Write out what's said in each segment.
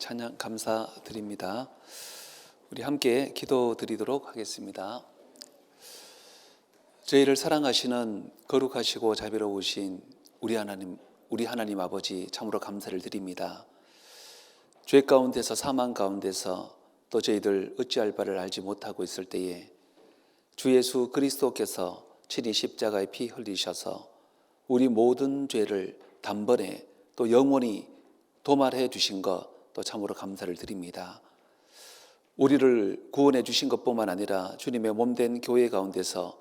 찬양 감사드립니다. 우리 함께 기도드리도록 하겠습니다. 저희를 사랑하시는 거룩하시고 자비로우신 우리 하나님 아버지 참으로 감사를 드립니다. 죄 가운데서 사망 가운데서 또 저희들 어찌할 바를 알지 못하고 있을 때에 주 예수 그리스도께서 친히 십자가에 피 흘리셔서 우리 모든 죄를 단번에 또 영원히 도말해 주신 것 또 참으로 감사를 드립니다. 우리를 구원해 주신 것뿐만 아니라 주님의 몸된 교회 가운데서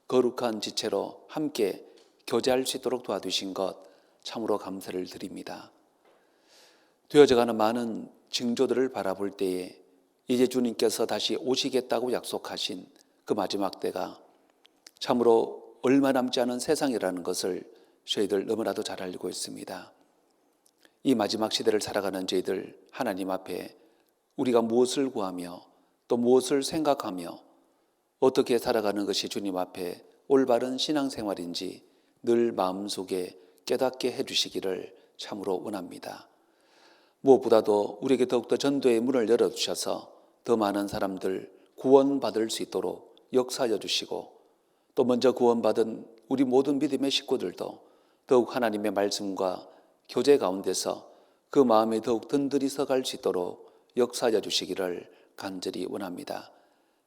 거룩한 지체로 함께 교제할 수 있도록 도와주신 것 참으로 감사를 드립니다. 되어져가는 많은 징조들을 바라볼 때에 이제 주님께서 다시 오시겠다고 약속하신 그 마지막 때가 참으로 얼마 남지 않은 세상이라는 것을 저희들 너무나도 잘 알고 있습니다. 이 마지막 시대를 살아가는 저희들 하나님 앞에 우리가 무엇을 구하며 또 무엇을 생각하며 어떻게 살아가는 것이 주님 앞에 올바른 신앙생활인지 늘 마음속에 깨닫게 해주시기를 참으로 원합니다. 무엇보다도 우리에게 더욱더 전도의 문을 열어주셔서 더 많은 사람들 구원받을 수 있도록 역사하여 주시고 또 먼저 구원받은 우리 모든 믿음의 식구들도 더욱 하나님의 말씀과 교제 가운데서 그 마음이 더욱 든든히 서갈 수 있도록 역사하여 주시기를 간절히 원합니다.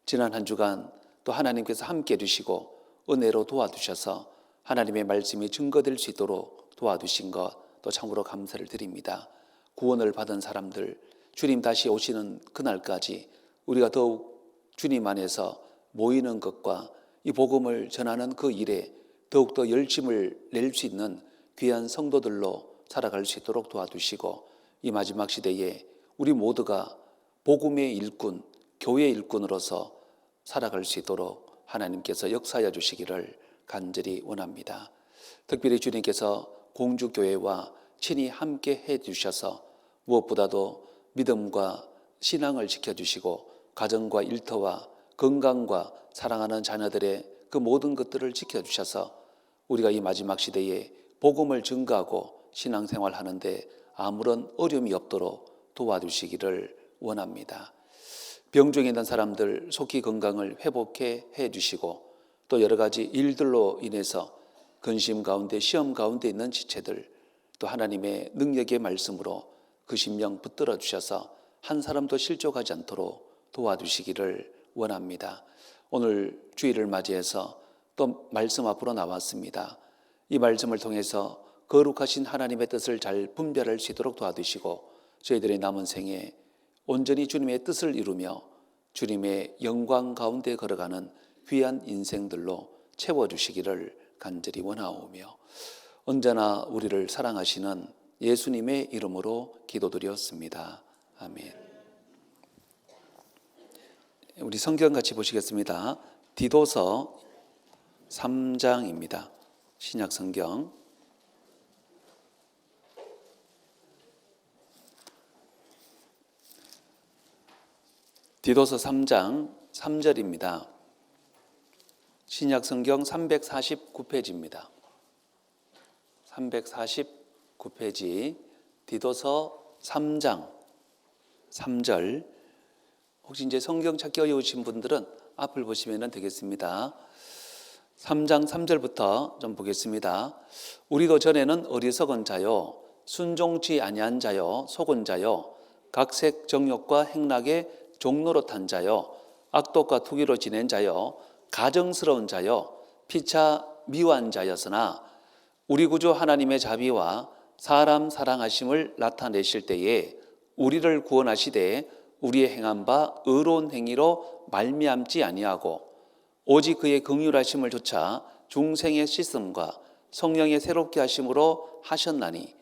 지난 한 주간 또 하나님께서 함께 해주시고 은혜로 도와주셔서 하나님의 말씀이 증거될 수 있도록 도와주신 것 또 참으로 감사를 드립니다. 구원을 받은 사람들 주님 다시 오시는 그날까지 우리가 더욱 주님 안에서 모이는 것과 이 복음을 전하는 그 일에 더욱더 열심을 낼 수 있는 귀한 성도들로 살아갈 수 있도록 도와주시고 이 마지막 시대에 우리 모두가 복음의 일꾼, 교회의 일꾼으로서 살아갈 수 있도록 하나님께서 역사하여 주시기를 간절히 원합니다. 특별히 주님께서 공주교회와 친히 함께 해주셔서 무엇보다도 믿음과 신앙을 지켜주시고 가정과 일터와 건강과 사랑하는 자녀들의 그 모든 것들을 지켜주셔서 우리가 이 마지막 시대에 복음을 증거하고 신앙생활 하는데 아무런 어려움이 없도록 도와주시기를 원합니다. 병중에 있는 사람들 속히 건강을 회복해 주시고 또 여러 가지 일들로 인해서 근심 가운데 시험 가운데 있는 지체들 또 하나님의 능력의 말씀으로 그 심령 붙들어 주셔서 한 사람도 실족하지 않도록 도와주시기를 원합니다. 오늘 주일을 맞이해서 또 말씀 앞으로 나왔습니다. 이 말씀을 통해서 거룩하신 하나님의 뜻을 잘 분별할 수 있도록 도와주시고 저희들의 남은 생에 온전히 주님의 뜻을 이루며 주님의 영광 가운데 걸어가는 귀한 인생들로 채워주시기를 간절히 원하오며 언제나 우리를 사랑하시는 예수님의 이름으로 기도드렸습니다. 아멘. 우리 성경 같이 보시겠습니다. 디도서 3장입니다. 신약 성경 디도서 3장 3절입니다. 신약 성경 349페이지입니다. 349페이지 디도서 3장 3절. 혹시 이제 성경 찾기 어려우신 분들은 앞을 보시면 되겠습니다. 3장 3절부터 좀 보겠습니다. 우리도 전에는 어리석은 자요 순종치 아니한 자요 속은 자요 각색 정욕과 행락에 종노릇한 자요 악독과 투기로 지낸 자요 가정스러운 자요 피차 미워한 자였으나 우리 구주 하나님의 자비와 사람 사랑하심을 나타내실 때에 우리를 구원하시되 우리의 행한 바 의로운 행위로 말미암지 아니하고 오직 그의 긍휼하심을 조차 중생의 씻음과 성령의 새롭게 하심으로 하셨나니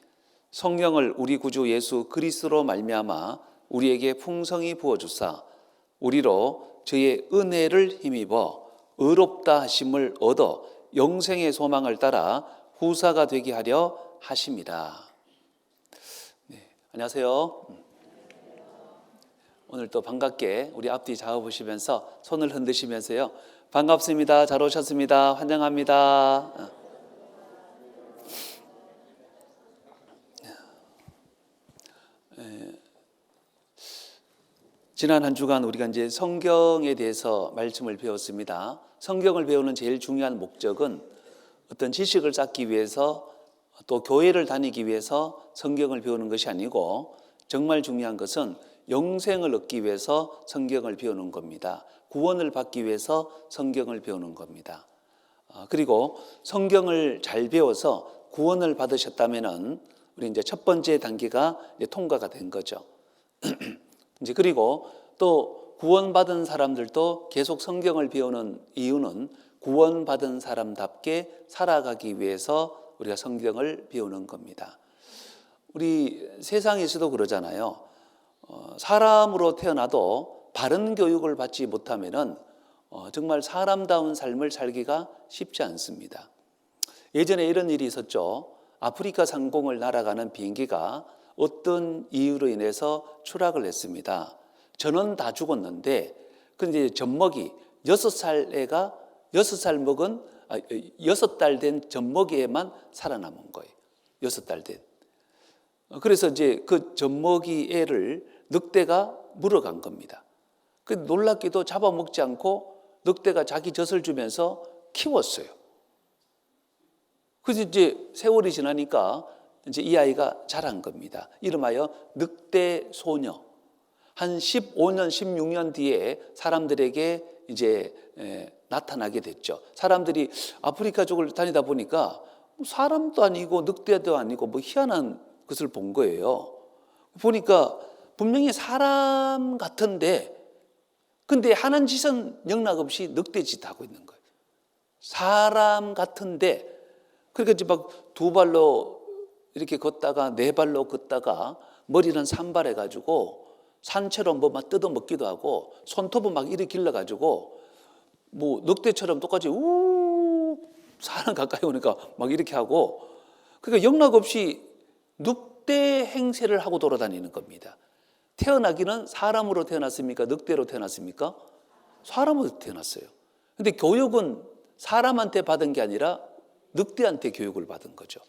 성령을 우리 구주 예수 그리스도로 말미암아 우리에게 풍성히 부어주사 우리로 저의 은혜를 힘입어 의롭다 하심을 얻어 영생의 소망을 따라 후사가 되게 하려 하심이라. 네, 안녕하세요. 오늘 또 반갑게 우리 앞뒤 잡아보시면서 손을 흔드시면서요. 반갑습니다. 잘 오셨습니다. 환영합니다. 지난 한 주간 우리가 이제 성경에 대해서 말씀을 배웠습니다. 성경을 배우는 제일 중요한 목적은 어떤 지식을 쌓기 위해서 또 교회를 다니기 위해서 성경을 배우는 것이 아니고 정말 중요한 것은 영생을 얻기 위해서 성경을 배우는 겁니다. 구원을 받기 위해서 성경을 배우는 겁니다. 그리고 성경을 잘 배워서 구원을 받으셨다면은 우리 이제 첫 번째 단계가 이제 통과가 된 거죠. 이제 그리고 또 구원받은 사람들도 계속 성경을 배우는 이유는 구원받은 사람답게 살아가기 위해서 우리가 성경을 배우는 겁니다. 우리 세상에서도 그러잖아요. 사람으로 태어나도 바른 교육을 받지 못하면은 정말 사람다운 삶을 살기가 쉽지 않습니다. 예전에 이런 일이 있었죠. 아프리카 상공을 날아가는 비행기가 어떤 이유로 인해서 추락을 했습니다. 전원 다 죽었는데, 근데 젖먹이 6살 애가 6살 먹은 6달 된 젖먹이 애만 살아남은 거예요. 6달 된. 그래서 이제 그 젖먹이 애를 늑대가 물어간 겁니다. 그 놀랍게도 잡아먹지 않고 늑대가 자기 젖을 주면서 키웠어요. 그래서 이제 세월이 지나니까 이제 이 아이가 자란 겁니다. 이름하여 늑대 소녀. 한 15년, 16년 뒤에 사람들에게 이제 나타나게 됐죠. 사람들이 아프리카 쪽을 다니다 보니까 사람도 아니고 늑대도 아니고 뭐 희한한 것을 본 거예요. 보니까 분명히 사람 같은데 근데 하는 짓은 영락없이 늑대 짓 하고 있는 거예요. 사람 같은데 그러니까 이제 막 두 발로 이렇게 걷다가 네 발로 걷다가 머리는 산발해 가지고 산처럼 뭐 막 뜯어 먹기도 하고 손톱은 막 이렇게 길러 가지고 뭐 늑대처럼 똑같이 사람 가까이 오니까 막 이렇게 하고 그러니까 영락없이 늑대 행세를 하고 돌아다니는 겁니다. 태어나기는 사람으로 태어났습니까? 늑대로 태어났습니까? 사람으로 태어났어요. 근데 교육은 사람한테 받은 게 아니라 늑대한테 교육을 받은 거죠.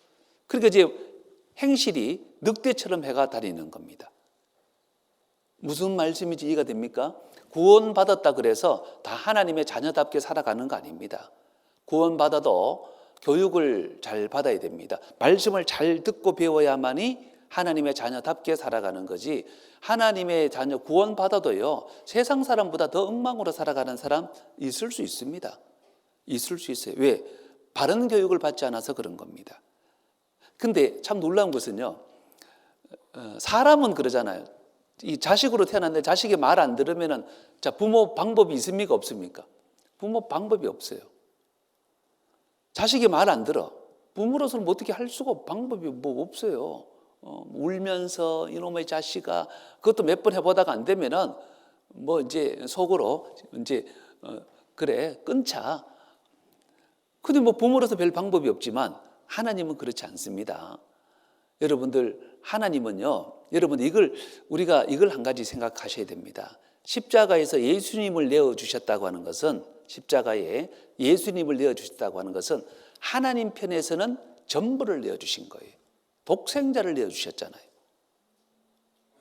그러니까 이제 행실이 늑대처럼 해가 다니는 겁니다. 무슨 말씀인지 이해가 됩니까? 구원받았다 그래서 다 하나님의 자녀답게 살아가는 거 아닙니다. 구원받아도 교육을 잘 받아야 됩니다. 말씀을 잘 듣고 배워야만이 하나님의 자녀답게 살아가는 거지 하나님의 자녀 구원받아도요 세상 사람보다 더 엉망으로 살아가는 사람 있을 수 있습니다. 있을 수 있어요. 왜? 바른 교육을 받지 않아서 그런 겁니다. 근데 참 놀라운 것은요 사람은 그러잖아요. 이 자식으로 태어났는데 자식이 말 안 들으면은 자 부모 방법이 있습니까? 없습니까? 부모 방법이 없어요. 자식이 말 안 들어. 부모로서는 뭐 어떻게 할 수가 방법이 뭐 없어요. 울면서 이놈의 자식아 그것도 몇 번 해보다가 안 되면은 뭐 이제 속으로 이제 그래 끊자. 근데 뭐 부모로서 별 방법이 없지만 하나님은 그렇지 않습니다. 여러분들 하나님은요 여러분 우리가 이걸 한 가지 생각하셔야 됩니다. 십자가에서 예수님을 내어주셨다고 하는 것은 십자가에 예수님을 내어주셨다고 하는 것은 하나님 편에서는 전부를 내어주신 거예요. 독생자를 내어주셨잖아요.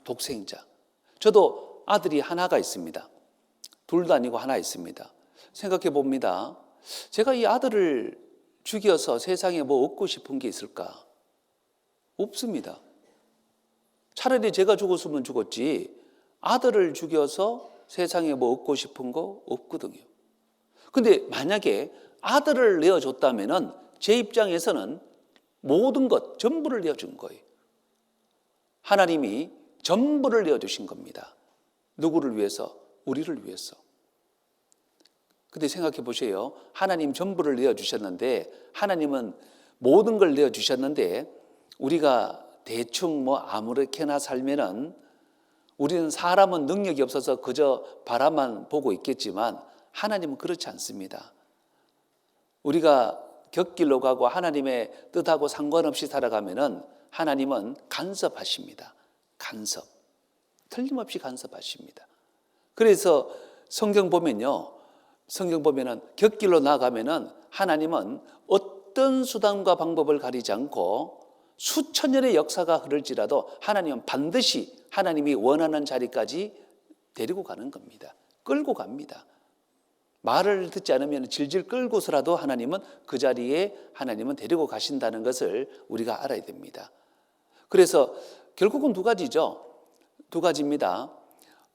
독생자. 저도 아들이 하나가 있습니다. 둘도 아니고 하나 있습니다. 생각해 봅니다. 제가 이 아들을 죽여서 세상에 뭐 얻고 싶은 게 있을까? 없습니다. 차라리 제가 죽었으면 죽었지 아들을 죽여서 세상에 뭐 얻고 싶은 거 없거든요. 근데 만약에 아들을 내어줬다면은 제 입장에서는 모든 것 전부를 내어준 거예요. 하나님이 전부를 내어주신 겁니다. 누구를 위해서? 우리를 위해서. 근데 생각해 보세요. 하나님 전부를 내어주셨는데 하나님은 모든 걸 내어주셨는데 우리가 대충 뭐 아무렇게나 살면은 우리는 사람은 능력이 없어서 그저 바라만 보고 있겠지만 하나님은 그렇지 않습니다. 우리가 곁길로 가고 하나님의 뜻하고 상관없이 살아가면은 하나님은 간섭하십니다. 간섭. 틀림없이 간섭하십니다. 그래서 성경 보면은 곁길로 나가면은 하나님은 어떤 수단과 방법을 가리지 않고 수천 년의 역사가 흐를지라도 하나님은 반드시 하나님이 원하는 자리까지 데리고 가는 겁니다. 끌고 갑니다. 말을 듣지 않으면 질질 끌고서라도 하나님은 그 자리에 하나님은 데리고 가신다는 것을 우리가 알아야 됩니다. 그래서 결국은 두 가지죠. 두 가지입니다.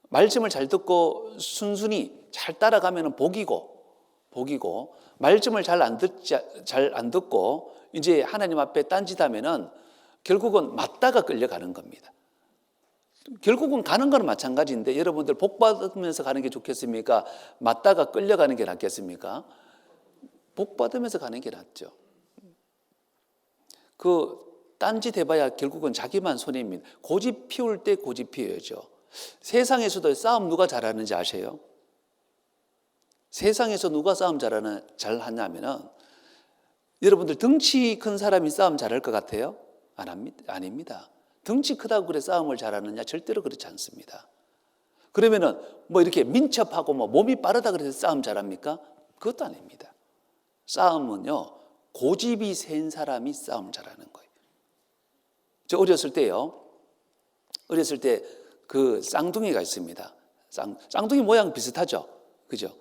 말씀을 잘 듣고 순순히 잘 따라가면 복이고, 말씀을 잘 안 듣고 이제 하나님 앞에 딴짓하면은 결국은 맞다가 끌려가는 겁니다. 결국은 가는 건 마찬가지인데 여러분들 복 받으면서 가는 게 좋겠습니까? 맞다가 끌려가는 게 낫겠습니까? 복 받으면서 가는 게 낫죠. 그 딴짓 해봐야 결국은 자기만 손해입니다. 고집 피울 때 고집 피워야죠. 세상에서도 싸움 누가 잘하는지 아세요? 세상에서 누가 싸움 잘하냐면은 여러분들 덩치 큰 사람이 싸움 잘할 것 같아요? 아닙니다. 덩치 크다고 그래 싸움을 잘하느냐? 절대로 그렇지 않습니다. 그러면은 뭐 이렇게 민첩하고 뭐 몸이 빠르다 그래서 싸움 잘합니까? 그것도 아닙니다. 싸움은요, 고집이 센 사람이 싸움 잘하는 거예요. 저 어렸을 때 그 쌍둥이가 있습니다. 쌍둥이 모양 비슷하죠? 그죠?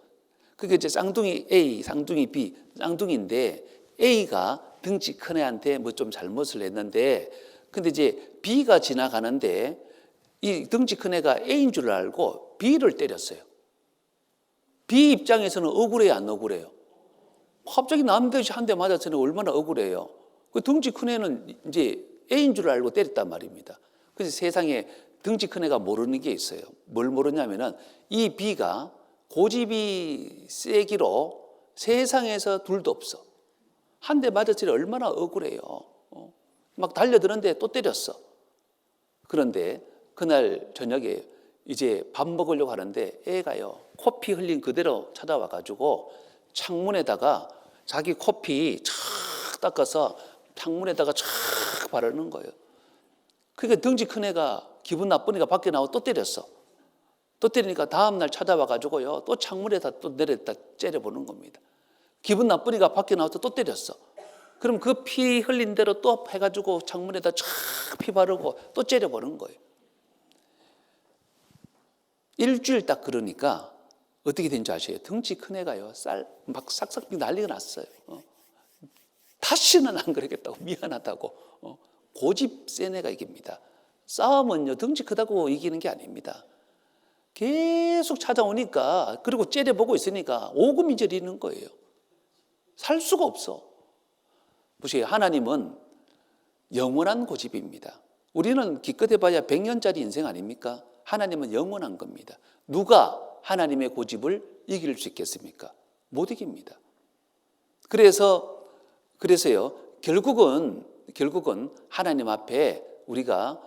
그게 이제 쌍둥이 A, 쌍둥이 B, 쌍둥이인데 A가 덩치 큰 애한테 뭐 좀 잘못을 했는데 근데 이제 B가 지나가는데 이 덩치 큰 애가 A인 줄 알고 B를 때렸어요. B 입장에서는 억울해요, 안 억울해요? 갑자기 남대시 한 대 맞았으니 얼마나 억울해요. 그 덩치 큰 애는 이제 A인 줄 알고 때렸단 말입니다. 그래서 세상에 덩치 큰 애가 모르는 게 있어요. 뭘 모르냐면은 이 B가 고집이 세기로 세상에서 둘도 없어. 한 대 맞았으니 얼마나 억울해요. 막 달려드는데 또 때렸어. 그런데 그날 저녁에 이제 밥 먹으려고 하는데 애가요, 코피 흘린 그대로 찾아와 가지고 창문에다가 자기 코피 촥 닦아서 창문에다가 촥 바르는 거예요. 그러니까 덩치 큰 애가 기분 나쁘니까 밖에 나와 또 때렸어. 또 때리니까 다음날 찾아와 가지고요, 또 창문에다 또 내렸다 째려보는 겁니다. 기분 나쁘니까 밖에 나와서 또 때렸어. 그럼 그 피 흘린 대로 또 해가지고 창문에다 쫙 피 바르고 또 째려보는 거예요. 일주일 딱 그러니까 어떻게 된 줄 아세요? 덩치 큰 애가요, 막 싹싹 난리가 났어요. 다시는 안 그러겠다고, 미안하다고. 고집 센 애가 이깁니다. 싸움은요, 덩치 크다고 이기는 게 아닙니다. 계속 찾아오니까, 그리고 째려보고 있으니까 오금이 저리는 거예요. 살 수가 없어. 보세요, 하나님은 영원한 고집입니다. 우리는 기껏해봐야 100년짜리 인생 아닙니까? 하나님은 영원한 겁니다. 누가 하나님의 고집을 이길 수 있겠습니까? 못 이깁니다. 그래서요, 결국은 하나님 앞에 우리가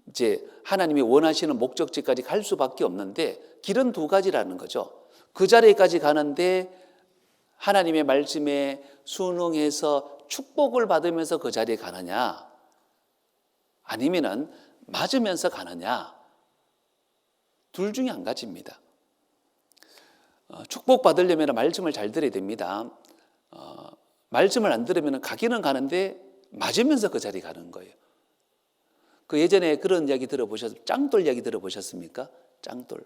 이제 하나님이 원하시는 목적지까지 갈 수밖에 없는데 길은 두 가지라는 거죠. 그 자리까지 가는데 하나님의 말씀에 순응해서 축복을 받으면서 그 자리에 가느냐, 아니면은 맞으면서 가느냐, 둘 중에 한 가지입니다. 축복 받으려면 말씀을 잘 들어야 됩니다. 말씀을 안 들으면 가기는 가는데 맞으면서 그 자리에 가는 거예요. 그 예전에 그런 이야기 짱돌 이야기 들어보셨습니까? 짱돌.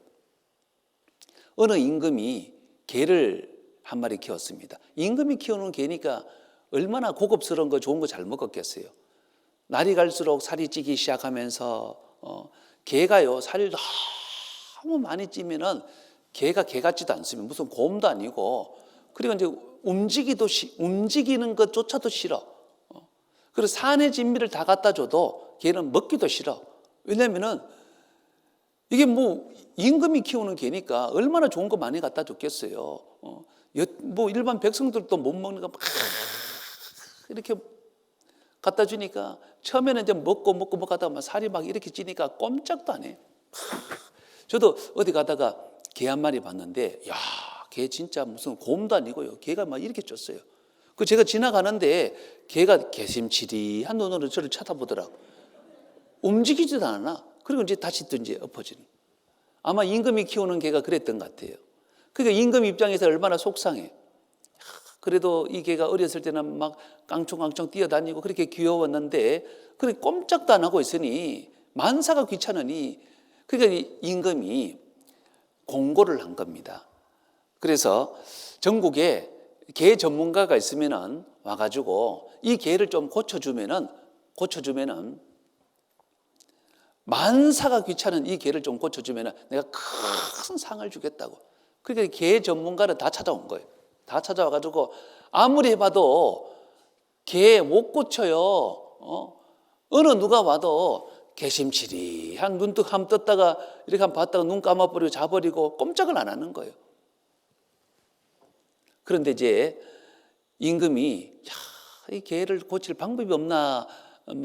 어느 임금이 개를 한 마리 키웠습니다. 임금이 키우는 개니까 얼마나 고급스러운 거 좋은 거 잘 먹었겠어요. 날이 갈수록 살이 찌기 시작하면서 개가요, 살이 너무 많이 찌면은 개가 개 같지도 않습니다. 무슨 곰도 아니고, 그리고 이제 움직이는 것조차도 싫어. 그리고 산의 진미를 다 갖다 줘도 개는 먹기도 싫어. 왜냐면은 이게 뭐 임금이 키우는 개니까 얼마나 좋은 거 많이 갖다 줬겠어요. 뭐 일반 백성들도 못 먹는 거 막 이렇게 갖다 주니까 처음에는 이제 먹고 가다가 살이 막 이렇게 찌니까 꼼짝도 안 해. 저도 어디 가다가 개 한 마리 봤는데, 야, 개 진짜 무슨 곰도 아니고요. 개가 막 이렇게 쪘어요. 그 제가 지나가는데 개가 개심치리한 눈으로 저를 쳐다보더라고. 움직이지도 않아. 그리고 이제 다시 또 이제 엎어지는. 아마 임금이 키우는 개가 그랬던 것 같아요. 그러니까 임금 입장에서 얼마나 속상해. 그래도 이 개가 어렸을 때는 막 깡총깡총 뛰어다니고 그렇게 귀여웠는데, 그렇게 꼼짝도 안 하고 있으니 만사가 귀찮으니 그러니까 이 임금이 공고를 한 겁니다. 그래서 전국에 개 전문가가 있으면은 와가지고 이 개를 좀 고쳐주면은 만사가 귀찮은 이 개를 좀 고쳐주면은 내가 큰 상을 주겠다고. 그러니까 개 전문가를 다 찾아온 거예요. 다 찾아와가지고 아무리 해봐도 개 못 고쳐요. 어느 누가 와도 개심치리한 눈뜨 함 떴다가 이렇게 한번 봤다가 눈 감아버리고 자버리고 꼼짝을 안 하는 거예요. 그런데 이제 임금이 이 개를 고칠 방법이 없나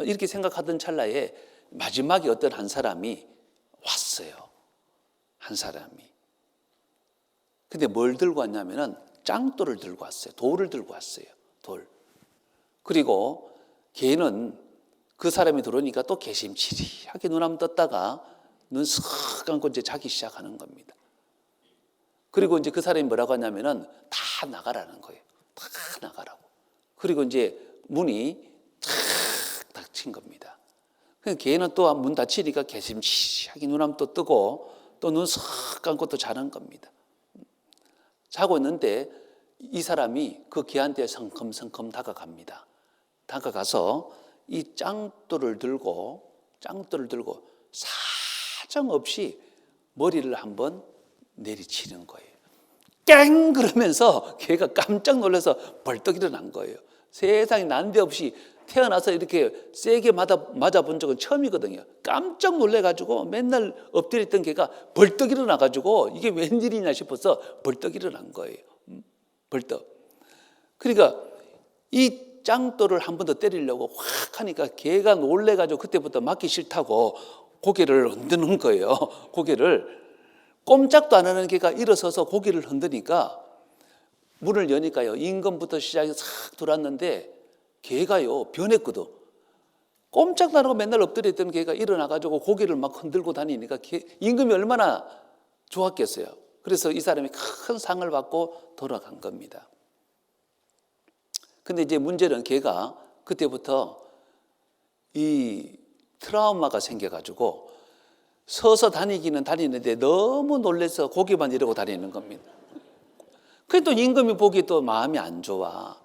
이렇게 생각하던 찰나에 마지막에 어떤 한 사람이 왔어요. 한 사람이. 근데 뭘 들고 왔냐면은 짱돌을 들고 왔어요. 돌을 들고 왔어요. 돌. 그리고 개는 그 사람이 들어오니까 또 개심치리하게 눈 한번 떴다가 눈 쓱 감고 이제 자기 시작하는 겁니다. 그리고 이제 그 사람이 뭐라고 하냐면은 다 나가라는 거예요. 다 나가라고. 그리고 이제 문이 탁 닫힌 겁니다. 개는 또 문 닫히니까 개심치리하게 눈 한번 또 뜨고 또 눈 쓱 감고 또 자는 겁니다. 자고 있는데 이 사람이 그 개한테 성큼성큼 다가갑니다. 다가가서 이 짱돌을 들고 사정없이 머리를 한번 내리치는 거예요. 깽! 그러면서 개가 깜짝 놀라서 벌떡 일어난 거예요. 세상에 난데없이 태어나서 이렇게 세게 맞아본 적은 처음이거든요. 깜짝 놀래가지고 맨날 엎드려 있던 개가 벌떡 일어나가지고 이게 웬일이냐 싶어서 벌떡 일어난 거예요. 벌떡. 그러니까 이 짱돌을 한 번 더 때리려고 확 하니까 개가 놀래가지고 그때부터 맞기 싫다고 고개를 흔드는 거예요. 고개를. 꼼짝도 안 하는 개가 일어서서 고개를 흔드니까 문을 여니까요. 임금부터 시작해서 싹 들어왔는데 개가요 변했거든. 꼼짝도 안 하고 맨날 엎드려 있던 개가 일어나가지고 고개를 막 흔들고 다니니까 임금이 얼마나 좋았겠어요. 그래서 이 사람이 큰 상을 받고 돌아간 겁니다. 근데 이제 문제는 걔가 그때부터 이 트라우마가 생겨가지고 서서 다니기는 다니는데 너무 놀라서 고개만 이러고 다니는 겁니다. 그래도 임금이 보기에 또 마음이 안 좋아.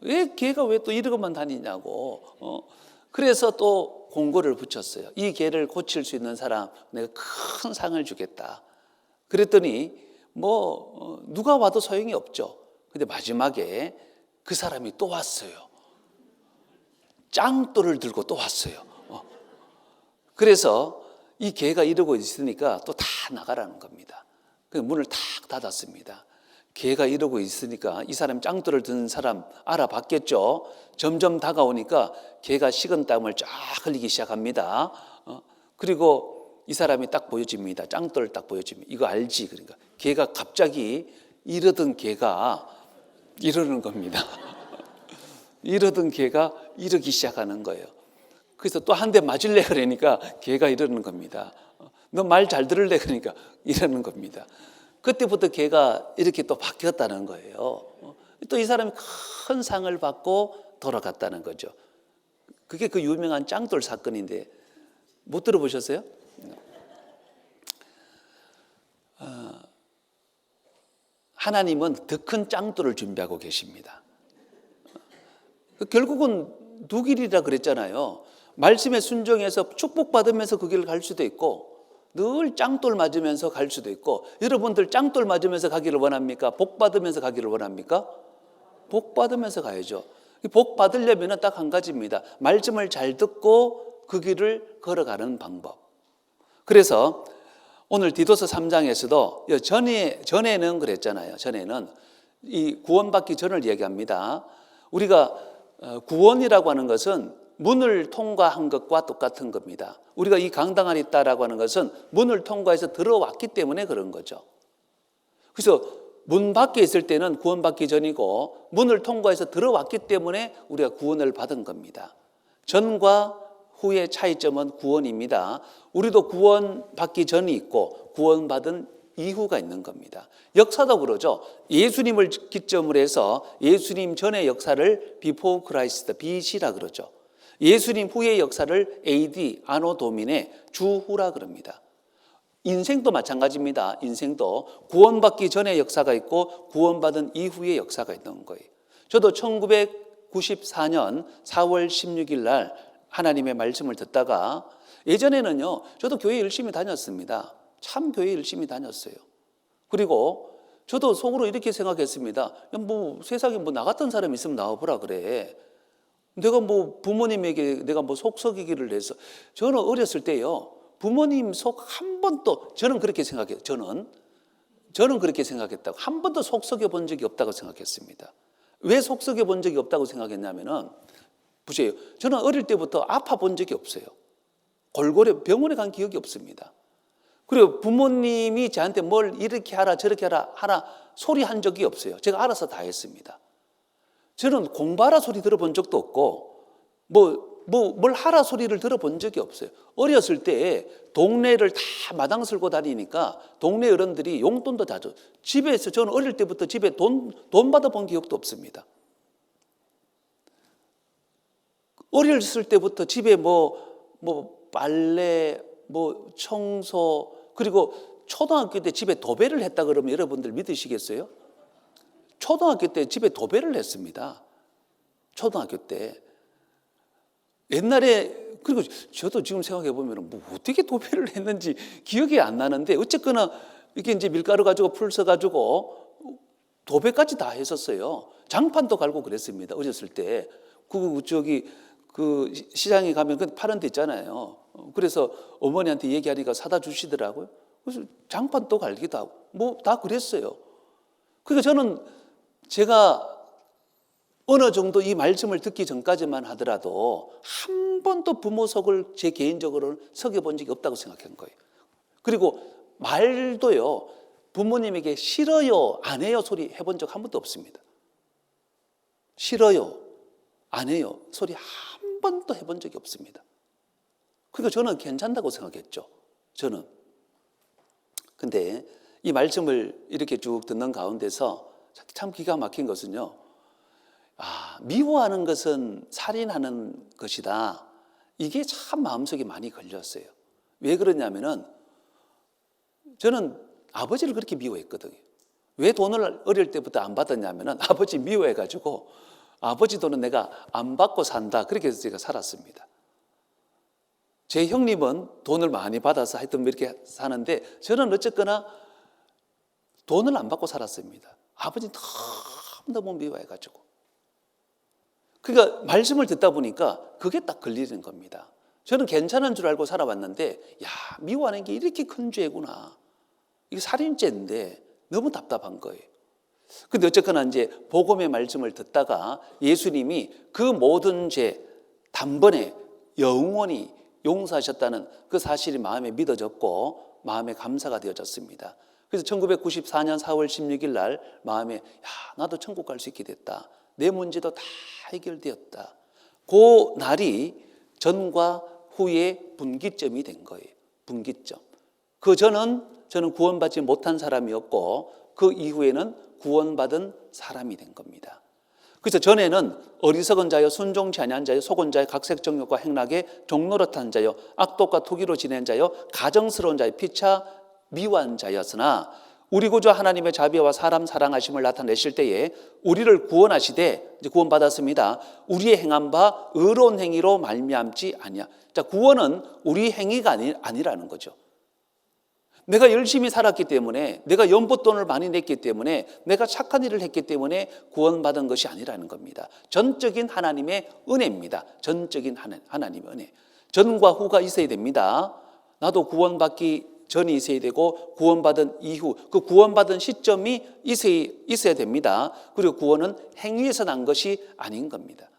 왜 걔가 왜 또 이러고만 다니냐고. 그래서 또 공고를 붙였어요. 이 개를 고칠 수 있는 사람 내가 큰 상을 주겠다. 그랬더니 누가 와도 소용이 없죠. 근데 마지막에 그 사람이 또 왔어요. 짱돌을 들고 또 왔어요. 그래서 이 개가 이러고 있으니까 또 다 나가라는 겁니다. 문을 탁 닫았습니다. 개가 이러고 있으니까 이 사람 짱돌을 든 사람 알아봤겠죠. 점점 다가오니까 개가 식은 땀을 쫙 흘리기 시작합니다. 그리고 이 사람이 딱 보여집니다. 짱돌을 딱 보여집니다. 이거 알지? 그러니까 개가 갑자기 이러던 개가 이러는 겁니다. 이러던 개가 이러기 시작하는 거예요. 그래서 또 한 대 맞을래 그러니까 개가 이러는 겁니다. 너 말 잘 들을래 그러니까 이러는 겁니다. 그때부터 개가 이렇게 또 바뀌었다는 거예요. 또 이 사람이 큰 상을 받고 돌아갔다는 거죠. 그게 그 유명한 짱돌 사건인데 못 들어보셨어요? 하나님은 더 큰 짱돌을 준비하고 계십니다. 결국은 두 길이라 그랬잖아요. 말씀에 순종해서 축복받으면서 그 길을 갈 수도 있고 늘 짱돌 맞으면서 갈 수도 있고 여러분들 짱돌 맞으면서 가기를 원합니까? 복 받으면서 가기를 원합니까? 복 받으면서 가야죠. 복 받으려면 딱 한 가지입니다. 말씀을 잘 듣고 그 길을 걸어가는 방법. 그래서 오늘 디도서 3장에서도 전에는 그랬잖아요. 전에는 이 구원받기 전을 얘기합니다. 우리가 구원이라고 하는 것은 문을 통과한 것과 똑같은 겁니다. 우리가 이 강당 안에 있다라고 하는 것은 문을 통과해서 들어왔기 때문에 그런 거죠. 그래서 문 밖에 있을 때는 구원받기 전이고 문을 통과해서 들어왔기 때문에 우리가 구원을 받은 겁니다. 전과 후의 차이점은 구원입니다. 우리도 구원받기 전이 있고 구원받은 이후가 있는 겁니다. 역사도 그러죠. 예수님을 기점으로 해서 예수님 전의 역사를 Before Christ, BC라 그러죠. 예수님 후의 역사를 AD, 아노 도미네, 주후라 그럽니다. 인생도 마찬가지입니다. 인생도 구원받기 전의 역사가 있고 구원받은 이후의 역사가 있는 거예요. 저도 1994년 4월 16일 날 하나님의 말씀을 듣다가 예전에는요, 저도 교회 열심히 다녔습니다. 참 교회 열심히 다녔어요. 그리고 저도 속으로 이렇게 생각했습니다. 뭐 세상에 뭐 나 같은 사람이 있으면 나와보라 그래. 내가 뭐 부모님에게 내가 뭐 속썩이기를 해서 저는 어렸을 때요, 부모님 속 한 번도 저는 그렇게 생각해요. 저는 그렇게 생각했다고 한 번도 속썩여 본 적이 없다고 생각했습니다. 왜 속썩여 본 적이 없다고 생각했냐면은 보세요. 저는 어릴 때부터 아파 본 적이 없어요. 골골에 병원에 간 기억이 없습니다. 그리고 부모님이 저한테 뭘 이렇게 하라 저렇게 하라 소리 한 적이 없어요. 제가 알아서 다 했습니다. 저는 공부하라 소리 들어본 적도 없고 뭘 하라 소리를 들어본 적이 없어요. 어렸을 때 동네를 다 마당 쓸고 다니니까 동네 어른들이 용돈도 다 줘. 집에서 저는 어릴 때부터 집에 돈 받아본 기억도 없습니다. 어렸을 때부터 집에 빨래, 청소, 그리고 초등학교 때 집에 도배를 했다 그러면 여러분들 믿으시겠어요? 초등학교 때 집에 도배를 했습니다. 초등학교 때. 옛날에, 그리고 저도 지금 생각해 보면 어떻게 도배를 했는지 기억이 안 나는데 어쨌거나 이렇게 이제 밀가루 가지고 풀 써가지고 도배까지 다 했었어요. 장판도 갈고 그랬습니다. 어렸을 때. 그 시장에 가면 그 파는 데 있잖아요. 그래서 어머니한테 얘기하니까 사다 주시더라고요. 그래서 장판도 갈기도 하고 다 그랬어요. 그러니까 저는 제가 어느 정도 이 말씀을 듣기 전까지만 하더라도 한 번도 부모 속을 제 개인적으로는 속여본 적이 없다고 생각한 거예요. 그리고 말도요, 부모님에게 싫어요, 안 해요 소리 해본 적 한 번도 없습니다. 싫어요, 안 해요 소리 한 번도 해본 적이 없습니다. 그러니까 저는 괜찮다고 생각했죠. 저는. 근데 이 말씀을 이렇게 쭉 듣는 가운데서 참 기가 막힌 것은요, 미워하는 것은 살인하는 것이다. 이게 참 마음속에 많이 걸렸어요. 왜 그러냐면은 저는 아버지를 그렇게 미워했거든요. 왜 돈을 어릴 때부터 안 받았냐면은 아버지 미워해가지고 아버지 돈은 내가 안 받고 산다. 그렇게 해서 제가 살았습니다. 제 형님은 돈을 많이 받아서 하여튼 이렇게 사는데 저는 어쨌거나 돈을 안 받고 살았습니다. 아버지 너무 미워해가지고. 그러니까 말씀을 듣다 보니까 그게 딱 걸리는 겁니다. 저는 괜찮은 줄 알고 살아왔는데 미워하는 게 이렇게 큰 죄구나. 이게 살인죄인데 너무 답답한 거예요. 근데 어쨌거나 이제 복음의 말씀을 듣다가 예수님이 그 모든 죄 단번에 영원히 용서하셨다는 그 사실이 마음에 믿어졌고 마음에 감사가 되어졌습니다. 그래서 1994년 4월 16일 날 마음에 나도 천국 갈 수 있게 됐다. 내 문제도 다 해결되었다. 그 날이 전과 후의 분기점이 된 거예요. 분기점. 그 전은 저는 구원받지 못한 사람이었고 그 이후에는 구원받은 사람이 된 겁니다. 그래서 전에는 어리석은 자여, 순종치 아니한 자여, 속은 자여, 각색정욕과 행락에 종노릇한 자여, 악독과 투기로 지낸 자여, 가정스러운 자여, 피차 미워한 자였으나 우리 구주 하나님의 자비와 사람 사랑하심을 나타내실 때에 우리를 구원하시되, 이제 구원받았습니다. 우리의 행한 바 의로운 행위로 말미암지 아니야. 자, 구원은 우리 행위가 아니라는 거죠. 내가 열심히 살았기 때문에, 내가 연보돈을 많이 냈기 때문에, 내가 착한 일을 했기 때문에 구원받은 것이 아니라는 겁니다. 전적인 하나님의 은혜입니다. 전적인 하나님의 은혜. 전과 후가 있어야 됩니다. 나도 구원받기 전이 있어야 되고 구원받은 이후, 그 구원받은 시점이 있어야 됩니다. 그리고 구원은 행위에서 난 것이 아닌 겁니다.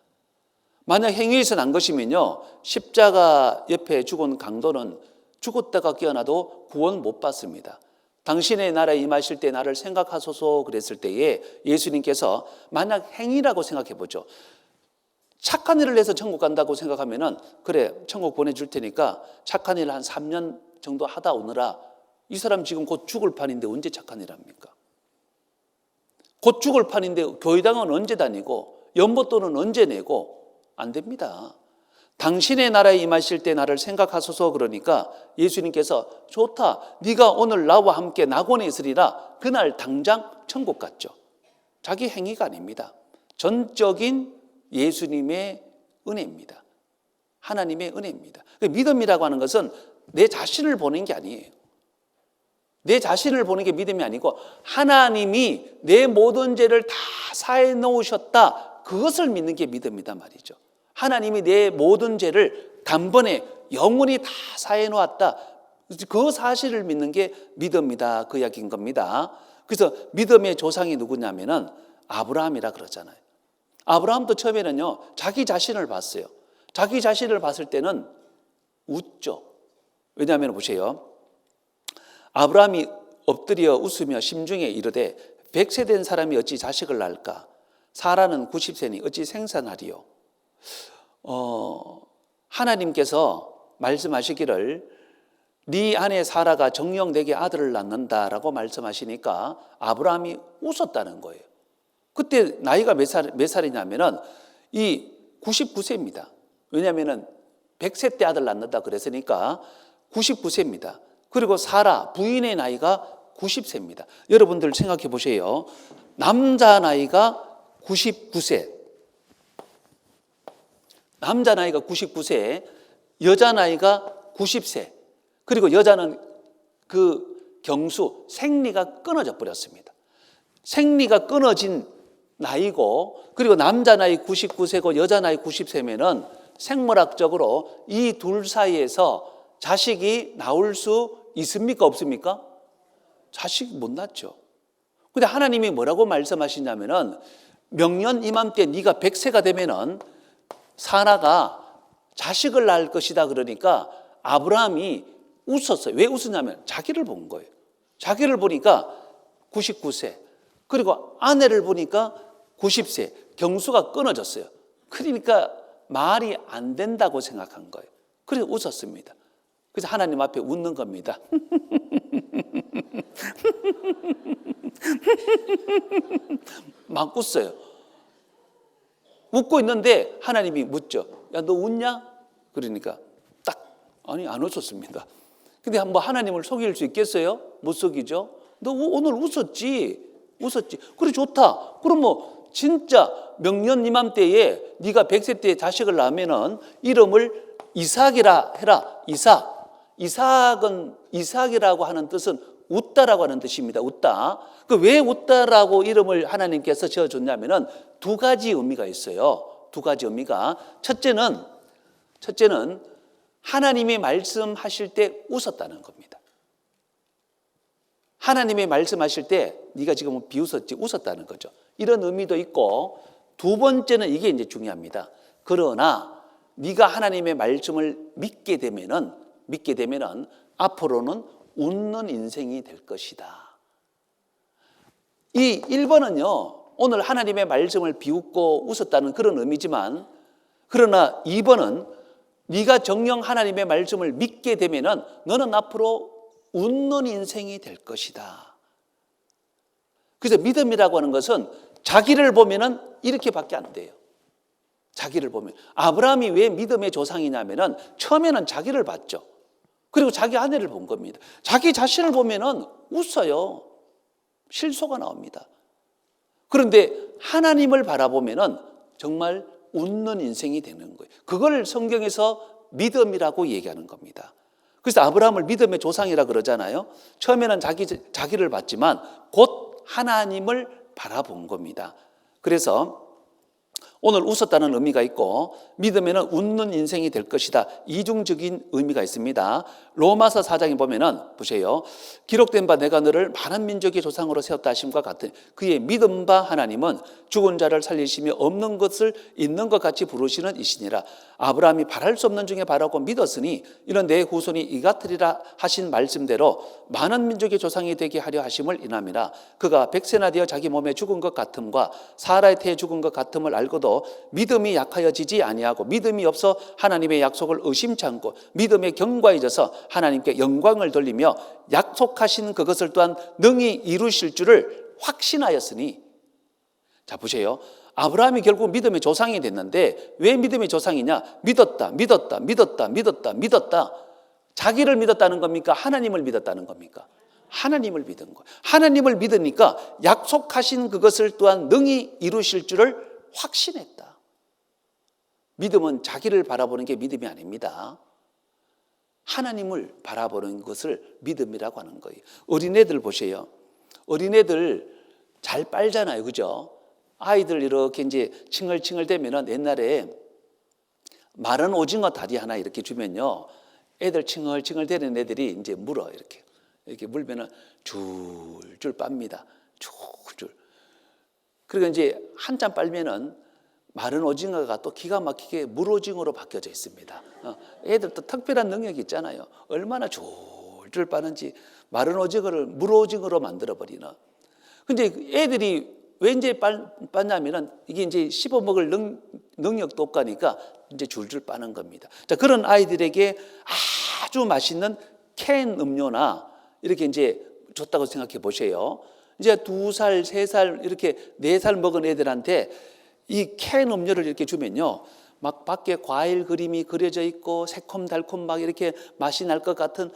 만약 행위에서 난 것이면요, 십자가 옆에 죽은 강도는 죽었다가 깨어나도 구원 못 받습니다. 당신의 나라에 임하실 때 나를 생각하소서 그랬을 때에 예수님께서 만약 행위라고 생각해 보죠. 착한 일을 해서 천국 간다고 생각하면은 그래, 천국 보내줄 테니까 착한 일을 한 3년 정도 하다 오느라, 이 사람 지금 곧 죽을 판인데 언제 착한 일 합니까? 곧 죽을 판인데 교회당은 언제 다니고 연보돈은 언제 내고? 안 됩니다. 당신의 나라에 임하실 때 나를 생각하소서 그러니까 예수님께서 좋다. 네가 오늘 나와 함께 낙원에 있으리라. 그날 당장 천국 갔죠. 자기 행위가 아닙니다. 전적인 예수님의 은혜입니다. 하나님의 은혜입니다. 믿음이라고 하는 것은 내 자신을 보는 게 아니에요. 내 자신을 보는 게 믿음이 아니고 하나님이 내 모든 죄를 다 사해 놓으셨다. 그것을 믿는 게 믿음이다 말이죠. 하나님이 내 모든 죄를 단번에 영원히 다 사해 놓았다. 그 사실을 믿는 게 믿음이다. 그 이야기인 겁니다. 그래서 믿음의 조상이 누구냐면은 아브라함이라 그러잖아요. 아브라함도 처음에는요, 자기 자신을 봤어요. 자기 자신을 봤을 때는 웃죠. 왜냐하면 보세요. 아브라함이 엎드려 웃으며 심중에 이르되 100세 된 사람이 어찌 자식을 낳을까? 사라는 90세니 어찌 생산하리요? 하나님께서 말씀하시기를 네 아내 사라가 정녕 내게 아들을 낳는다라고 말씀하시니까 아브라함이 웃었다는 거예요. 그때 나이가 몇 살이냐면은 이 99세입니다. 왜냐하면은 100세 때 아들 낳는다 그랬으니까 99세입니다. 그리고 사라 부인의 나이가 90세입니다. 여러분들 생각해 보세요. 남자 나이가 99세, 남자 나이가 99세, 여자 나이가 90세. 그리고 여자는 그 경수 생리가 끊어져 버렸습니다. 생리가 끊어진 나이고, 그리고 남자 나이 99세고 여자 나이 90세면은 생물학적으로 이 둘 사이에서 자식이 나올 수 있습니까? 없습니까? 자식이 못 낳죠. 근데 하나님이 뭐라고 말씀하시냐면은 명년 이맘때 네가 100세가 되면은 사라가 자식을 낳을 것이다. 그러니까 아브라함이 웃었어요. 왜 웃었냐면 자기를 본 거예요. 자기를 보니까 99세, 그리고 아내를 보니까 90세, 경수가 끊어졌어요. 그러니까 말이 안 된다고 생각한 거예요. 그래서 웃었습니다. 그래서 하나님 앞에 웃는 겁니다. 막 웃어요. 웃고 있는데 하나님이 묻죠. 야, 너 웃냐? 그러니까 딱, 아니, 안 웃었습니다. 근데 뭐 하나님을 속일 수 있겠어요? 못 속이죠. 너 오늘 웃었지? 그래, 좋다. 그럼 뭐 진짜 명년 이맘때에 네가 100세 때 자식을 낳으면은 이름을 이삭이라 해라. 이삭이라고 하는 뜻은 웃다라고 하는 뜻입니다. 웃다. 왜 웃다라고 이름을 하나님께서 지어줬냐면은 두 가지 의미가 있어요. 두 가지 의미가. 첫째는 하나님이 말씀하실 때 웃었다는 겁니다. 하나님이 말씀하실 때 네가 지금 비웃었지, 웃었다는 거죠. 이런 의미도 있고, 두 번째는 이게 이제 중요합니다. 그러나 네가 하나님의 말씀을 믿게 되면은 앞으로는 웃는 인생이 될 것이다. 이 1번은요, 오늘 하나님의 말씀을 비웃고 웃었다는 그런 의미지만, 그러나 2번은 네가 정녕 하나님의 말씀을 믿게 되면은 너는 앞으로 웃는 인생이 될 것이다. 그래서 믿음이라고 하는 것은 자기를 보면은 이렇게밖에 안 돼요. 자기를 보면. 아브라함이 왜 믿음의 조상이냐면은 처음에는 자기를 봤죠. 그리고 자기 아내를 본 겁니다. 자기 자신을 보면은 웃어요. 실소가 나옵니다. 그런데 하나님을 바라보면은 정말 웃는 인생이 되는 거예요. 그걸 성경에서 믿음이라고 얘기하는 겁니다. 그래서 아브라함을 믿음의 조상이라 그러잖아요. 처음에는 자기를 봤지만 곧 하나님을 바라본 겁니다. 그래서 오늘 웃었다는 의미가 있고 믿음에는 웃는 인생이 될 것이다. 이중적인 의미가 있습니다. 로마서 4장에 보면은 보세요. 기록된 바 내가 너를 많은 민족의 조상으로 세웠다 하심과 같은 그의 믿음 바 하나님은 죽은 자를 살리시며 없는 것을 있는 것 같이 부르시는 이시니라. 아브라함이 바랄 수 없는 중에 바라고 믿었으니 이런 내 후손이 이 같으리라 하신 말씀대로 많은 민족의 조상이 되게 하려 하심을 인함이라. 그가 100세나 되어 자기 몸에 죽은 것 같음과 사라의 태에 죽은 것 같음을 알고도 믿음이 약하여지지 아니하고 믿음이 없어 하나님의 약속을 의심치 않고 믿음에 견고해져서 하나님께 영광을 돌리며 약속하신 그것을 또한 능히 이루실 줄을 확신하였으니. 자, 보세요. 아브라함이 결국 믿음의 조상이 됐는데 왜 믿음의 조상이냐? 믿었다. 자기를 믿었다는 겁니까? 하나님을 믿었다는 겁니까? 하나님을 믿은 거예요. 하나님을 믿으니까 약속하신 그것을 또한 능히 이루실 줄을 확신했다. 믿음은 자기를 바라보는 게 믿음이 아닙니다. 하나님을 바라보는 것을 믿음이라고 하는 거예요. 어린애들 보세요. 어린애들 잘 빨잖아요. 그죠? 아이들 이렇게 이제 칭얼칭얼 대면은 옛날에 마른 오징어 다리 하나 이렇게 주면요. 애들 칭얼칭얼 대는 애들이 이제 물어 이렇게 물면은 줄줄 빱니다. 줄줄. 그리고 이제 한참 빨면은 마른 오징어가 또 기가 막히게 물오징어로 바뀌어져 있습니다. 애들 또 특별한 능력이 있잖아요. 얼마나 줄줄 빠는지 마른 오징어를 물오징어로 만들어버리나. 근데 애들이 왜 이제 빠냐면은 이게 이제 씹어먹을 능력도 없가니까 이제 줄줄 빠는 겁니다. 자, 그런 아이들에게 아주 맛있는 캔 음료나 이렇게 이제 줬다고 생각해 보세요. 이제 2살, 3살, 이렇게 4살 먹은 애들한테 이 캔 음료를 이렇게 주면요. 막 밖에 과일 그림이 그려져 있고 새콤달콤 막 이렇게 맛이 날 것 같은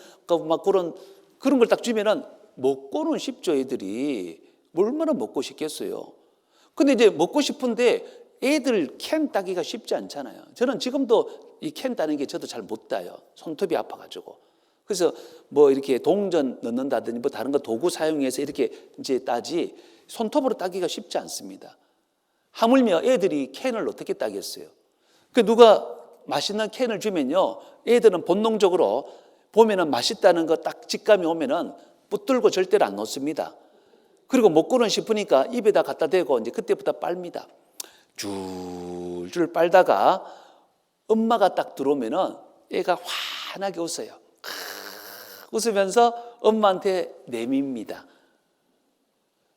막 그런 걸 딱 주면은 먹고는 싶죠, 애들이. 얼마나 먹고 싶겠어요. 근데 이제 먹고 싶은데 애들 캔 따기가 쉽지 않잖아요. 저는 지금도 이 캔 따는 게 저도 잘 못 따요. 손톱이 아파가지고. 그래서 뭐 이렇게 동전 넣는다든지 뭐 다른 거 도구 사용해서 이렇게 이제 따지 손톱으로 따기가 쉽지 않습니다. 하물며 애들이 캔을 어떻게 따겠어요? 그 누가 맛있는 캔을 주면요, 애들은 본능적으로 보면은 맛있다는 거 딱 직감이 오면은 붙들고 절대로 안 놓습니다. 그리고 먹고는 싶으니까 입에다 갖다 대고 이제 그때부터 빨니다. 줄줄 빨다가 엄마가 딱 들어오면은 애가 환하게 웃어요. 웃으면서 엄마한테 내밉니다.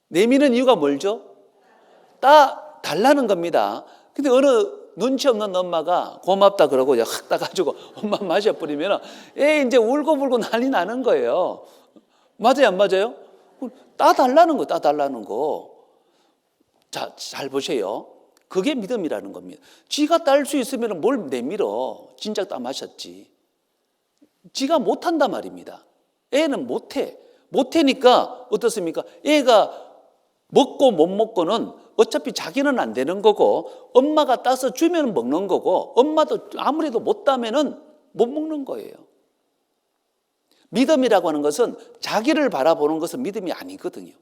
내미는 이유가 뭘죠? 달라는 겁니다. 근데 어느 눈치 없는 엄마가 고맙다 그러고 확 따가지고 엄마 마셔버리면 애 이제 울고불고 난리 나는 거예요. 맞아요, 안 맞아요? 따달라는 거. 자, 잘 보세요. 그게 믿음이라는 겁니다. 지가 딸 수 있으면 뭘 내밀어. 진작 다 마셨지. 지가 못한단 말입니다. 애는 못해. 못하니까 어떻습니까? 애가 먹고 못 먹고는 어차피 자기는 안 되는 거고 엄마가 따서 주면 먹는 거고 엄마도 아무래도 못 따면은 못 먹는 거예요. 믿음이라고 하는 것은 자기를 바라보는 것은 믿음이 아니거든요.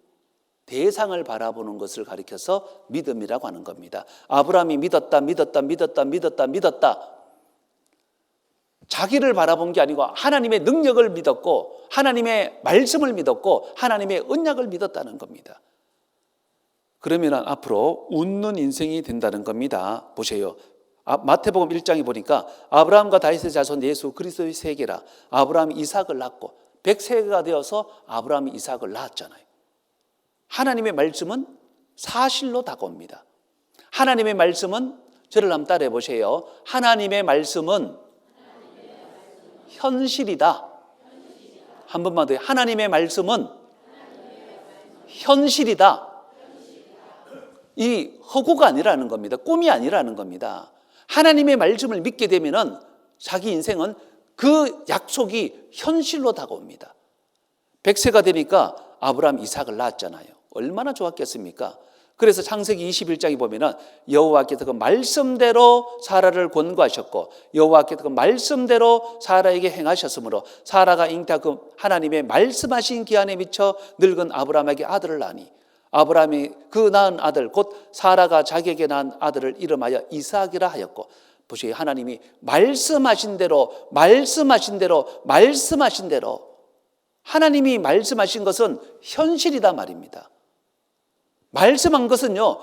대상을 바라보는 것을 가리켜서 믿음이라고 하는 겁니다. 아브라함이 믿었다. 자기를 바라본 게 아니고 하나님의 능력을 믿었고 하나님의 말씀을 믿었고 하나님의 언약을 믿었다는 겁니다. 그러면 앞으로 웃는 인생이 된다는 겁니다. 보세요. 마태복음 1장에 보니까 아브라함과 다윗의 자손 예수 그리스도의 세계라. 아브라함이 이삭을 낳고 100세가 되어서 아브라함이 이삭을 낳았잖아요. 하나님의 말씀은 사실로 다가옵니다. 하나님의 말씀은 저를 한번 따라해 보세요. 하나님의 말씀은 현실이다. 한 번만 더. 하나님의 말씀은 현실이다. 이 허구가 아니라는 겁니다. 꿈이 아니라는 겁니다. 하나님의 말씀을 믿게 되면은 자기 인생은 그 약속이 현실로 다가옵니다. 100세가 되니까 아브라함 이삭을 낳았잖아요. 얼마나 좋았겠습니까? 그래서 창세기 21장에 보면은 여호와께서 그 말씀대로 사라를 권고하셨고 여호와께서 그 말씀대로 사라에게 행하셨으므로 사라가 잉태하고 하나님의 말씀하신 기한에 미쳐 늙은 아브라함에게 아들을 낳으니 아브라함이 그 낳은 아들 곧 사라가 자기에게 낳은 아들을 이름하여 이삭이라 하였고 보시오. 하나님이 말씀하신 대로 하나님이 말씀하신 것은 현실이다 말입니다. 말씀한 것은요,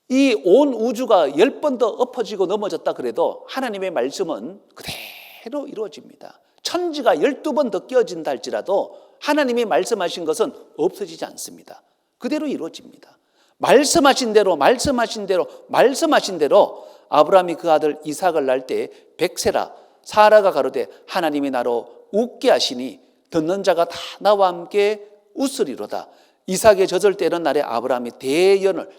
이 온 우주가 10번 더 엎어지고 넘어졌다 그래도 하나님의 말씀은 그대로 이루어집니다. 천지가 12번 더 끼어진다 할지라도 하나님이 말씀하신 것은 없어지지 않습니다. 그대로 이루어집니다. 말씀하신 대로 아브라함이 그 아들 이삭을 낳을 때 100세라 사라가 가로되 하나님이 나로 웃게 하시니 듣는 자가 다 나와 함께 웃으리로다. 이삭의 젖을 떼는 날에 아브라함이 대연을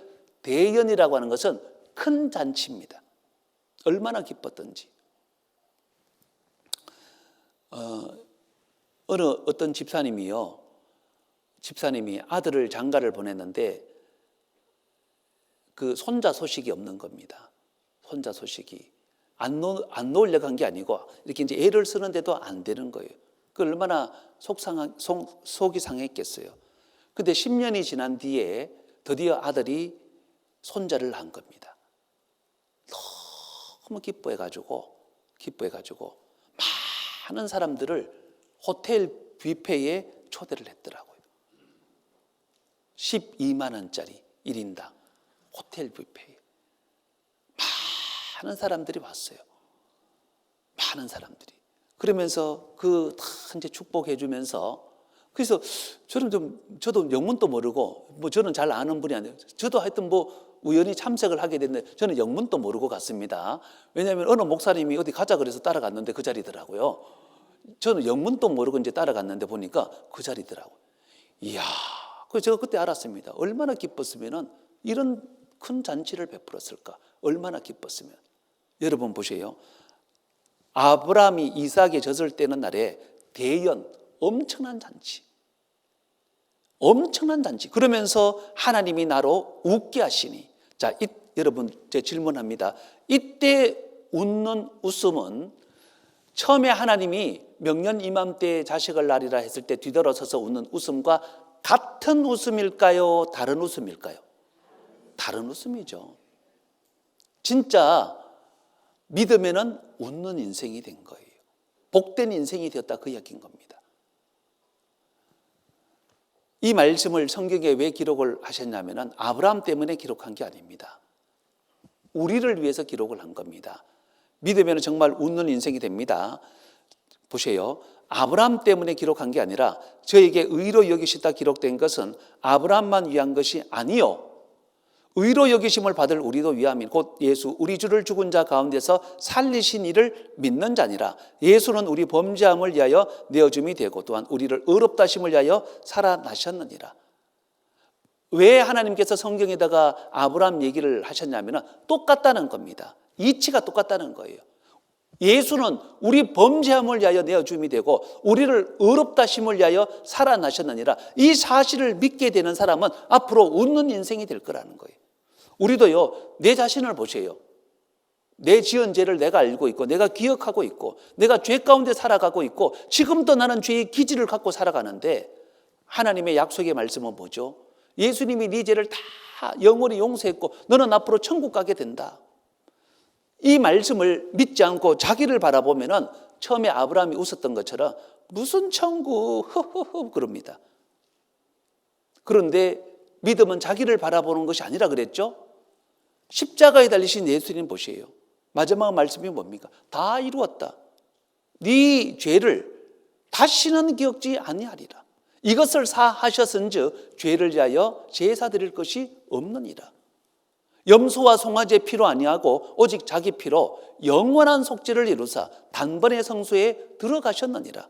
대연이라고 하는 것은 큰 잔치입니다. 얼마나 기뻤던지. 어떤 집사님이 아들을 장가를 보냈는데 그 손자 소식이 없는 겁니다. 손자 소식이 안 놓으려고 한 게 아니고 이렇게 이제 애를 쓰는데도 안 되는 거예요. 그 얼마나 속이 상했겠어요. 근데 10년이 지난 뒤에 드디어 아들이 손자를 낳은 겁니다. 너무 기뻐해가지고 많은 사람들을 호텔 뷔페에 초대를 했더라고요. 12만 원짜리 1인당 호텔 뷔페에 많은 사람들이 왔어요. 많은 사람들이. 그러면서 다 이제 축복해 주면서, 그래서 저도 영문도 모르고, 저는 잘 아는 분이 아니에요. 저도 하여튼 우연히 참석을 하게 됐는데 저는 영문도 모르고 갔습니다. 왜냐하면 어느 목사님이 어디 가자 그래서 따라갔는데 그 자리더라고요. 저는 영문도 모르고 이제 따라갔는데 보니까 그 자리더라고요. 이야, 그래서 제가 그때 알았습니다. 얼마나 기뻤으면은 이런 큰 잔치를 베풀었을까? 얼마나 기뻤으면. 여러분 보세요. 아브라함이 이삭의 젖을 떼는 날에 대연, 엄청난 잔치. 그러면서 하나님이 나로 웃게 하시니. 자, 여러분 제 질문합니다. 이때 웃는 웃음은 처음에 하나님이 명년 이맘때 자식을 낳으리라 했을 때 뒤돌아서서 웃는 웃음과 같은 웃음일까요? 다른 웃음일까요? 다른 웃음이죠. 진짜 믿으면은 웃는 인생이 된 거예요. 복된 인생이 되었다, 그 이야기인 겁니다. 이 말씀을 성경에 왜 기록을 하셨냐면은 아브라함 때문에 기록한 게 아닙니다. 우리를 위해서 기록을 한 겁니다. 믿으면 정말 웃는 인생이 됩니다. 보세요. 아브라함 때문에 기록한 게 아니라 저에게 의로 여기시다 기록된 것은 아브라함만 위한 것이 아니요, 의로 여기심을 받을 우리도 위함인 곧 예수 우리 주를 죽은 자 가운데서 살리신 이를 믿는 자니라. 예수는 우리 범죄함을 위하여 내어줌이 되고 또한 우리를 의롭다 하심을 위하여 살아나셨느니라. 왜 하나님께서 성경에다가 아브라함 얘기를 하셨냐면 똑같다는 겁니다. 이치가 똑같다는 거예요. 예수는 우리 범죄함을 위하여 내어줌이 되고 우리를 의롭다 하심을 위하여 살아나셨느니라. 이 사실을 믿게 되는 사람은 앞으로 웃는 인생이 될 거라는 거예요. 우리도요, 내 자신을 보세요. 내 지은 죄를 내가 알고 있고 내가 기억하고 있고 내가 죄 가운데 살아가고 있고 지금도 나는 죄의 기질을 갖고 살아가는데 하나님의 약속의 말씀은 뭐죠? 예수님이 네 죄를 다 영원히 용서했고 너는 앞으로 천국 가게 된다. 이 말씀을 믿지 않고 자기를 바라보면은 처음에 아브라함이 웃었던 것처럼 무슨 천국 허허허 그럽니다. 그런데 믿음은 자기를 바라보는 것이 아니라 그랬죠. 십자가에 달리신 예수님 보세요. 마지막 말씀이 뭡니까? 다 이루었다. 네 죄를 다시는 기억지 아니하리라. 이것을 사하셨은즉 죄를 위하여 제사 드릴 것이 없느니라. 염소와 송아지의 피로 아니하고 오직 자기 피로 영원한 속죄를 이루사 단번에 성소에 들어가셨느니라.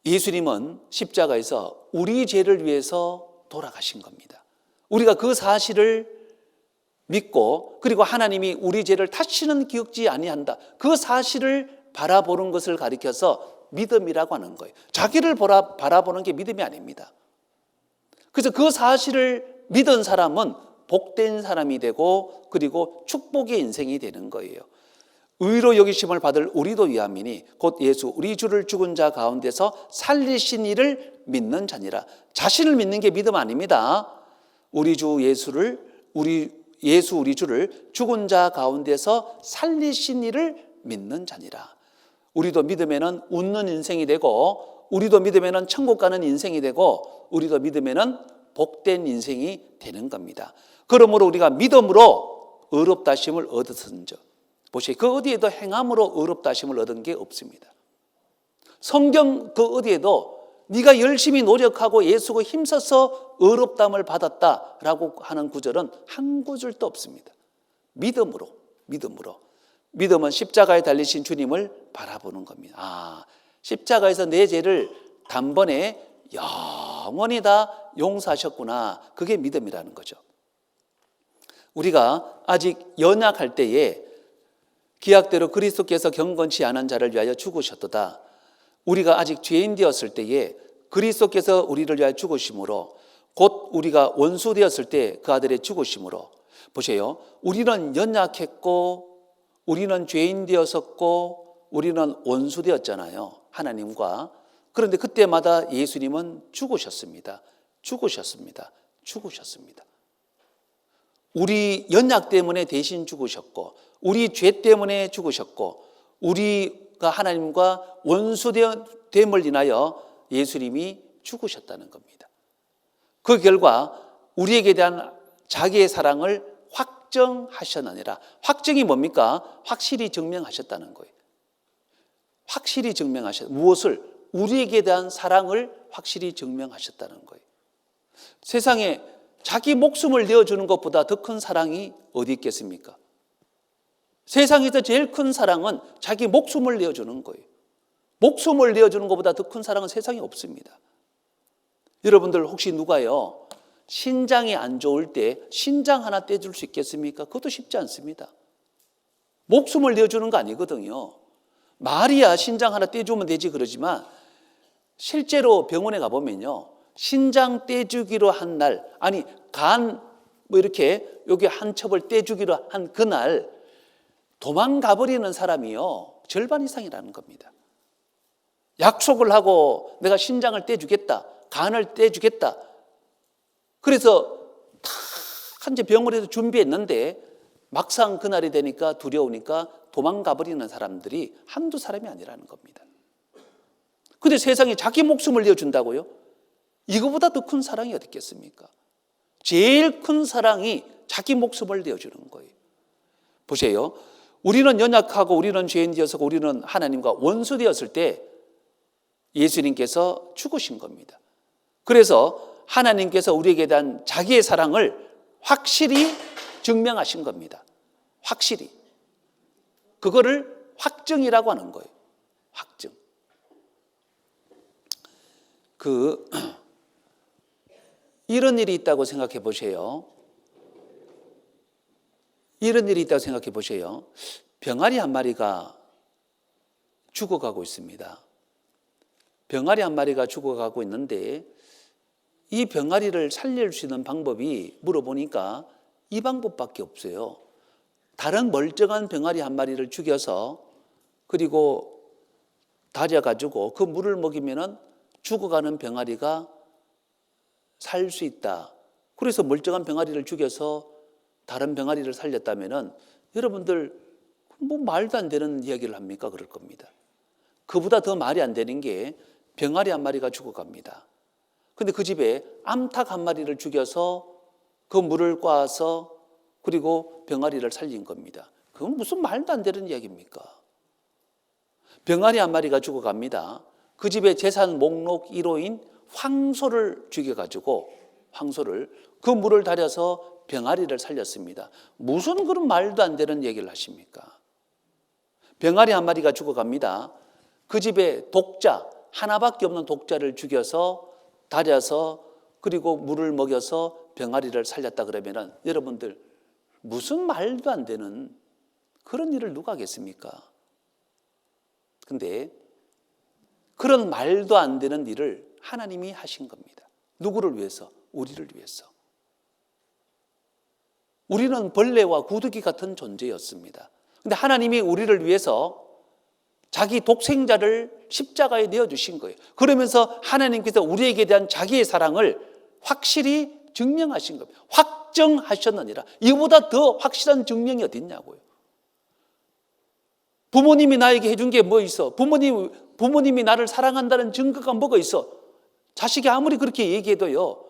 예수님은 십자가에서 우리 죄를 위해서 돌아가신 겁니다. 우리가 그 사실을 믿고 그리고 하나님이 우리 죄를 다시는 기억지 아니한다, 그 사실을 바라보는 것을 가리켜서 믿음이라고 하는 거예요. 자기를 바라보는 게 믿음이 아닙니다. 그래서 그 사실을 믿은 사람은 복된 사람이 되고 그리고 축복의 인생이 되는 거예요. 의로 여기심을 받을 우리도 위함이니 곧 예수 우리 주를 죽은 자 가운데서 살리신 이를 믿는 자니라. 자신을 믿는 게 믿음 아닙니다. 우리 주 예수를 예수 우리 주를 죽은 자 가운데서 살리신 이를 믿는 자니라. 우리도 믿으면은 웃는 인생이 되고 우리도 믿으면은 천국 가는 인생이 되고 우리도 믿으면은 복된 인생이 되는 겁니다. 그러므로 우리가 믿음으로 의롭다 하심을 얻었은즉, 보세요. 그 어디에도 행함으로 의롭다 하심을 얻은 게 없습니다. 성경 그 어디에도 네가 열심히 노력하고 예수가 힘써서 의롭다함을 받았다라고 하는 구절은 한 구절도 없습니다. 믿음으로. 믿음은 십자가에 달리신 주님을 바라보는 겁니다. 십자가에서 내 죄를 단번에 영원히 다 용서하셨구나. 그게 믿음이라는 거죠. 우리가 아직 연약할 때에 기약대로 그리스도께서 경건치 않은 자를 위하여 죽으셨도다. 우리가 아직 죄인 되었을 때에 그리스도께서 우리를 위하여 죽으심으로, 곧 우리가 원수 되었을 때 그 아들의 죽으심으로. 보세요. 우리는 연약했고, 우리는 죄인 되었었고, 우리는 원수 되었잖아요. 하나님과. 그런데 그때마다 예수님은 죽으셨습니다. 죽으셨습니다. 죽으셨습니다. 우리 연약 때문에 대신 죽으셨고, 우리 죄 때문에 죽으셨고, 우리가 하나님과 원수됨을 인하여 예수님이 죽으셨다는 겁니다. 그 결과 우리에게 대한 자기의 사랑을 확정하셨느니라. 확정이 뭡니까? 확실히 증명하셨다는 거예요. 확실히 증명하셨다. 무엇을? 우리에게 대한 사랑을 확실히 증명하셨다는 거예요. 세상에 자기 목숨을 내어주는 것보다 더 큰 사랑이 어디 있겠습니까? 세상에서 제일 큰 사랑은 자기 목숨을 내어주는 거예요. 목숨을 내어주는 것보다 더 큰 사랑은 세상에 없습니다. 여러분들 혹시 누가요, 신장이 안 좋을 때 신장 하나 떼줄 수 있겠습니까? 그것도 쉽지 않습니다. 목숨을 내어주는 거 아니거든요. 말이야 신장 하나 떼주면 되지 그러지만 실제로 병원에 가보면요, 신장 떼주기로 한 날, 아니 간 뭐 이렇게 여기 한 첩을 떼주기로 한 그날 도망가 버리는 사람이요, 절반 이상이라는 겁니다. 약속을 하고 내가 신장을 떼주겠다, 간을 떼주겠다, 그래서 다 이제 병원에서 준비했는데 막상 그날이 되니까 두려우니까 도망가 버리는 사람들이 한두 사람이 아니라는 겁니다. 근데 세상에 자기 목숨을 내어준다고요? 이거보다 더 큰 사랑이 어디 있겠습니까? 제일 큰 사랑이 자기 목숨을 내어주는 거예요. 보세요. 우리는 연약하고 우리는 죄인 되어서 우리는 하나님과 원수 되었을 때 예수님께서 죽으신 겁니다. 그래서 하나님께서 우리에게 대한 자기의 사랑을 확실히 증명하신 겁니다. 확실히. 그거를 확증이라고 하는 거예요. 확증. 이런 일이 있다고 생각해 보세요. 이런 일이 있다고 생각해 보세요. 병아리 한 마리가 죽어가고 있습니다. 병아리 한 마리가 죽어가고 있는데 이 병아리를 살릴 수 있는 방법이 물어보니까 이 방법밖에 없어요. 다른 멀쩡한 병아리 한 마리를 죽여서 그리고 다려가지고 그 물을 먹이면은 죽어가는 병아리가 살 수 있다. 그래서 멀쩡한 병아리를 죽여서 다른 병아리를 살렸다면은 여러분들 뭐 말도 안 되는 이야기를 합니까? 그럴 겁니다. 그보다 더 말이 안 되는 게 병아리 한 마리가 죽어갑니다. 근데 그 집에 암탉 한 마리를 죽여서 그 물을 꽈서 그리고 병아리를 살린 겁니다. 그건 무슨 말도 안 되는 이야기입니까? 병아리 한 마리가 죽어갑니다. 그 집에 재산 목록 1호인 황소를 죽여가지고 황소를 그 물을 달여서 병아리를 살렸습니다. 무슨 그런 말도 안 되는 얘기를 하십니까? 병아리 한 마리가 죽어갑니다. 그 집에 독자, 하나밖에 없는 독자를 죽여서 달여서 그리고 물을 먹여서 병아리를 살렸다 그러면은 여러분들 무슨 말도 안 되는 그런 일을 누가 하겠습니까? 근데 그런 말도 안 되는 일을 하나님이 하신 겁니다. 누구를 위해서? 우리를 위해서. 우리는 벌레와 구더기 같은 존재였습니다. 근데 하나님이 우리를 위해서 자기 독생자를 십자가에 내어주신 거예요. 그러면서 하나님께서 우리에게 대한 자기의 사랑을 확실히 증명하신 겁니다. 확정하셨느니라. 이보다 더 확실한 증명이 어디 있냐고요. 부모님이 나에게 해준 게 뭐 있어? 부모님이 나를 사랑한다는 증거가 뭐가 있어? 자식이 아무리 그렇게 얘기해도요,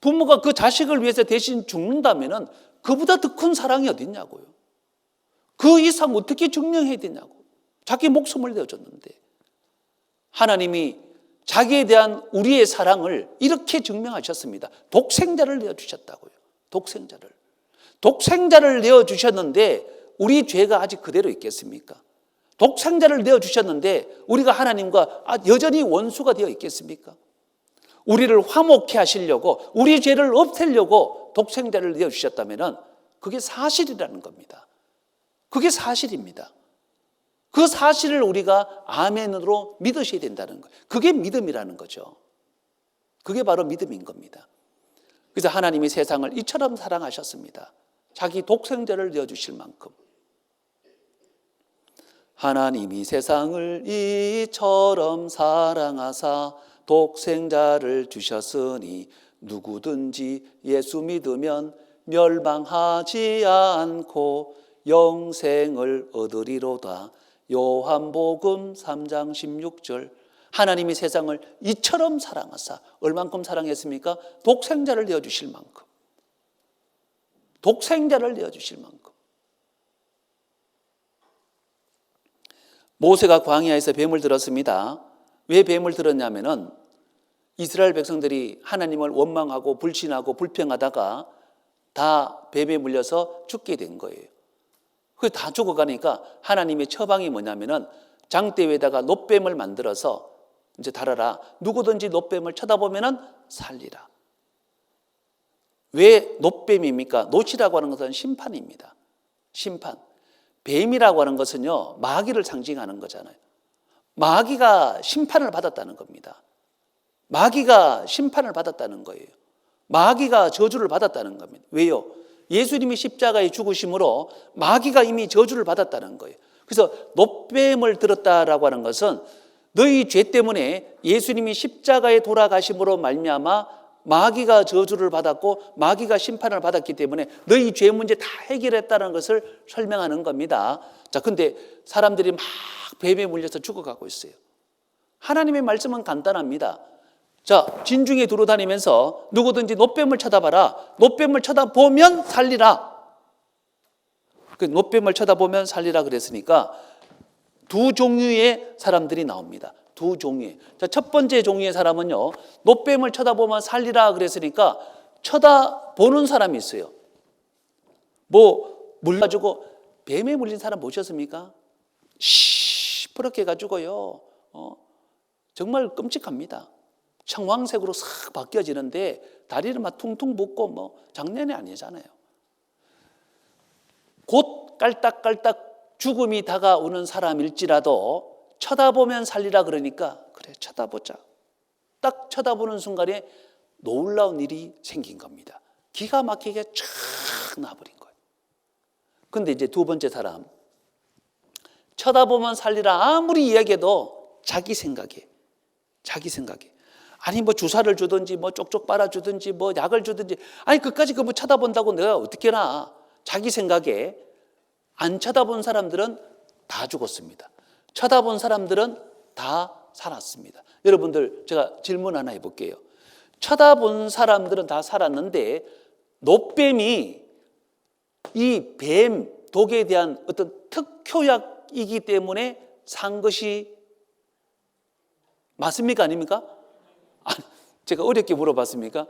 부모가 그 자식을 위해서 대신 죽는다면은 그보다 더 큰 사랑이 어디 있냐고요. 그 이상 어떻게 증명해야 되냐고. 자기 목숨을 내어줬는데 하나님이 자기에 대한 우리의 사랑을 이렇게 증명하셨습니다. 독생자를 내어주셨다고요. 독생자를 내어주셨는데 우리 죄가 아직 그대로 있겠습니까? 독생자를 내어주셨는데 우리가 하나님과 여전히 원수가 되어 있겠습니까? 우리를 화목케 하시려고, 우리 죄를 없애려고 독생자를 내어주셨다면 그게 사실이라는 겁니다. 그게 사실입니다. 그 사실을 우리가 아멘으로 믿으셔야 된다는 거예요. 그게 믿음이라는 거죠. 그게 바로 믿음인 겁니다. 그래서 하나님이 세상을 이처럼 사랑하셨습니다. 자기 독생자를 내어주실 만큼. 하나님이 세상을 이처럼 사랑하사 독생자를 주셨으니 누구든지 예수 믿으면 멸망하지 않고 영생을 얻으리로다. 요한복음 3장 16절. 하나님이 세상을 이처럼 사랑하사, 얼만큼 사랑했습니까? 독생자를 내어주실 만큼. 독생자를 내어주실 만큼. 모세가 광야에서 뱀을 들었습니다. 왜 뱀을 들었냐면은 이스라엘 백성들이 하나님을 원망하고 불신하고 불평하다가 다 뱀에 물려서 죽게 된 거예요. 그 다 죽어가니까 하나님의 처방이 뭐냐면은 장대 위에다가 놋뱀을 만들어서 이제 달아라. 누구든지 놋뱀을 쳐다보면은 살리라. 왜 놋뱀입니까? 놋이라고 하는 것은 심판입니다. 심판. 뱀이라고 하는 것은요, 마귀를 상징하는 거잖아요. 마귀가 심판을 받았다는 겁니다. 마귀가 심판을 받았다는 거예요. 마귀가 저주를 받았다는 겁니다. 왜요? 예수님이 십자가에 죽으심으로 마귀가 이미 저주를 받았다는 거예요. 그래서 놋뱀을 들었다라고 하는 것은 너희 죄 때문에 예수님이 십자가에 돌아가심으로 말미암아 마귀가 저주를 받았고 마귀가 심판을 받았기 때문에 너희 죄 문제 다 해결했다는 것을 설명하는 겁니다. 자, 근데 사람들이 막 뱀에 물려서 죽어가고 있어요. 하나님의 말씀은 간단합니다. 자, 진중에 두루다니면서 누구든지 놋뱀을 쳐다봐라. 놋뱀을 쳐다보면 살리라. 그 놋뱀을 쳐다보면 살리라 그랬으니까 두 종류의 사람들이 나옵니다. 두 종류의. 자, 첫 번째 종류의 사람은요, 놋뱀을 쳐다보면 살리라 그랬으니까 쳐다보는 사람이 있어요. 뭐 물려가지고 뱀에 물린 사람 보셨습니까? 시퍼렇게 해가지고요, 정말 끔찍합니다. 청황색으로 싹 바뀌어지는데 다리를 막 퉁퉁 붓고 뭐 장난이 아니잖아요. 곧 깔딱깔딱 죽음이 다가오는 사람일지라도 쳐다보면 살리라 그러니까 그래 쳐다보자. 딱 쳐다보는 순간에 놀라운 일이 생긴 겁니다. 기가 막히게 쫙 나버린 거예요. 근데 이제 두 번째 사람, 쳐다보면 살리라 아무리 이야기해도 자기 생각에 아니 뭐 주사를 주든지 뭐 쪽쪽 빨아주든지 뭐 약을 주든지 아니 그까지 그 뭐 쳐다본다고 내가 어떻게 나. 자기 생각에. 안 쳐다본 사람들은 다 죽었습니다. 쳐다본 사람들은 다 살았습니다. 여러분들 제가 질문 하나 해볼게요. 쳐다본 사람들은 다 살았는데 놋뱀이 이 뱀 독에 대한 어떤 특효약이기 때문에 산 것이 맞습니까? 아닙니까? 아니, 제가 어렵게 물어봤습니까?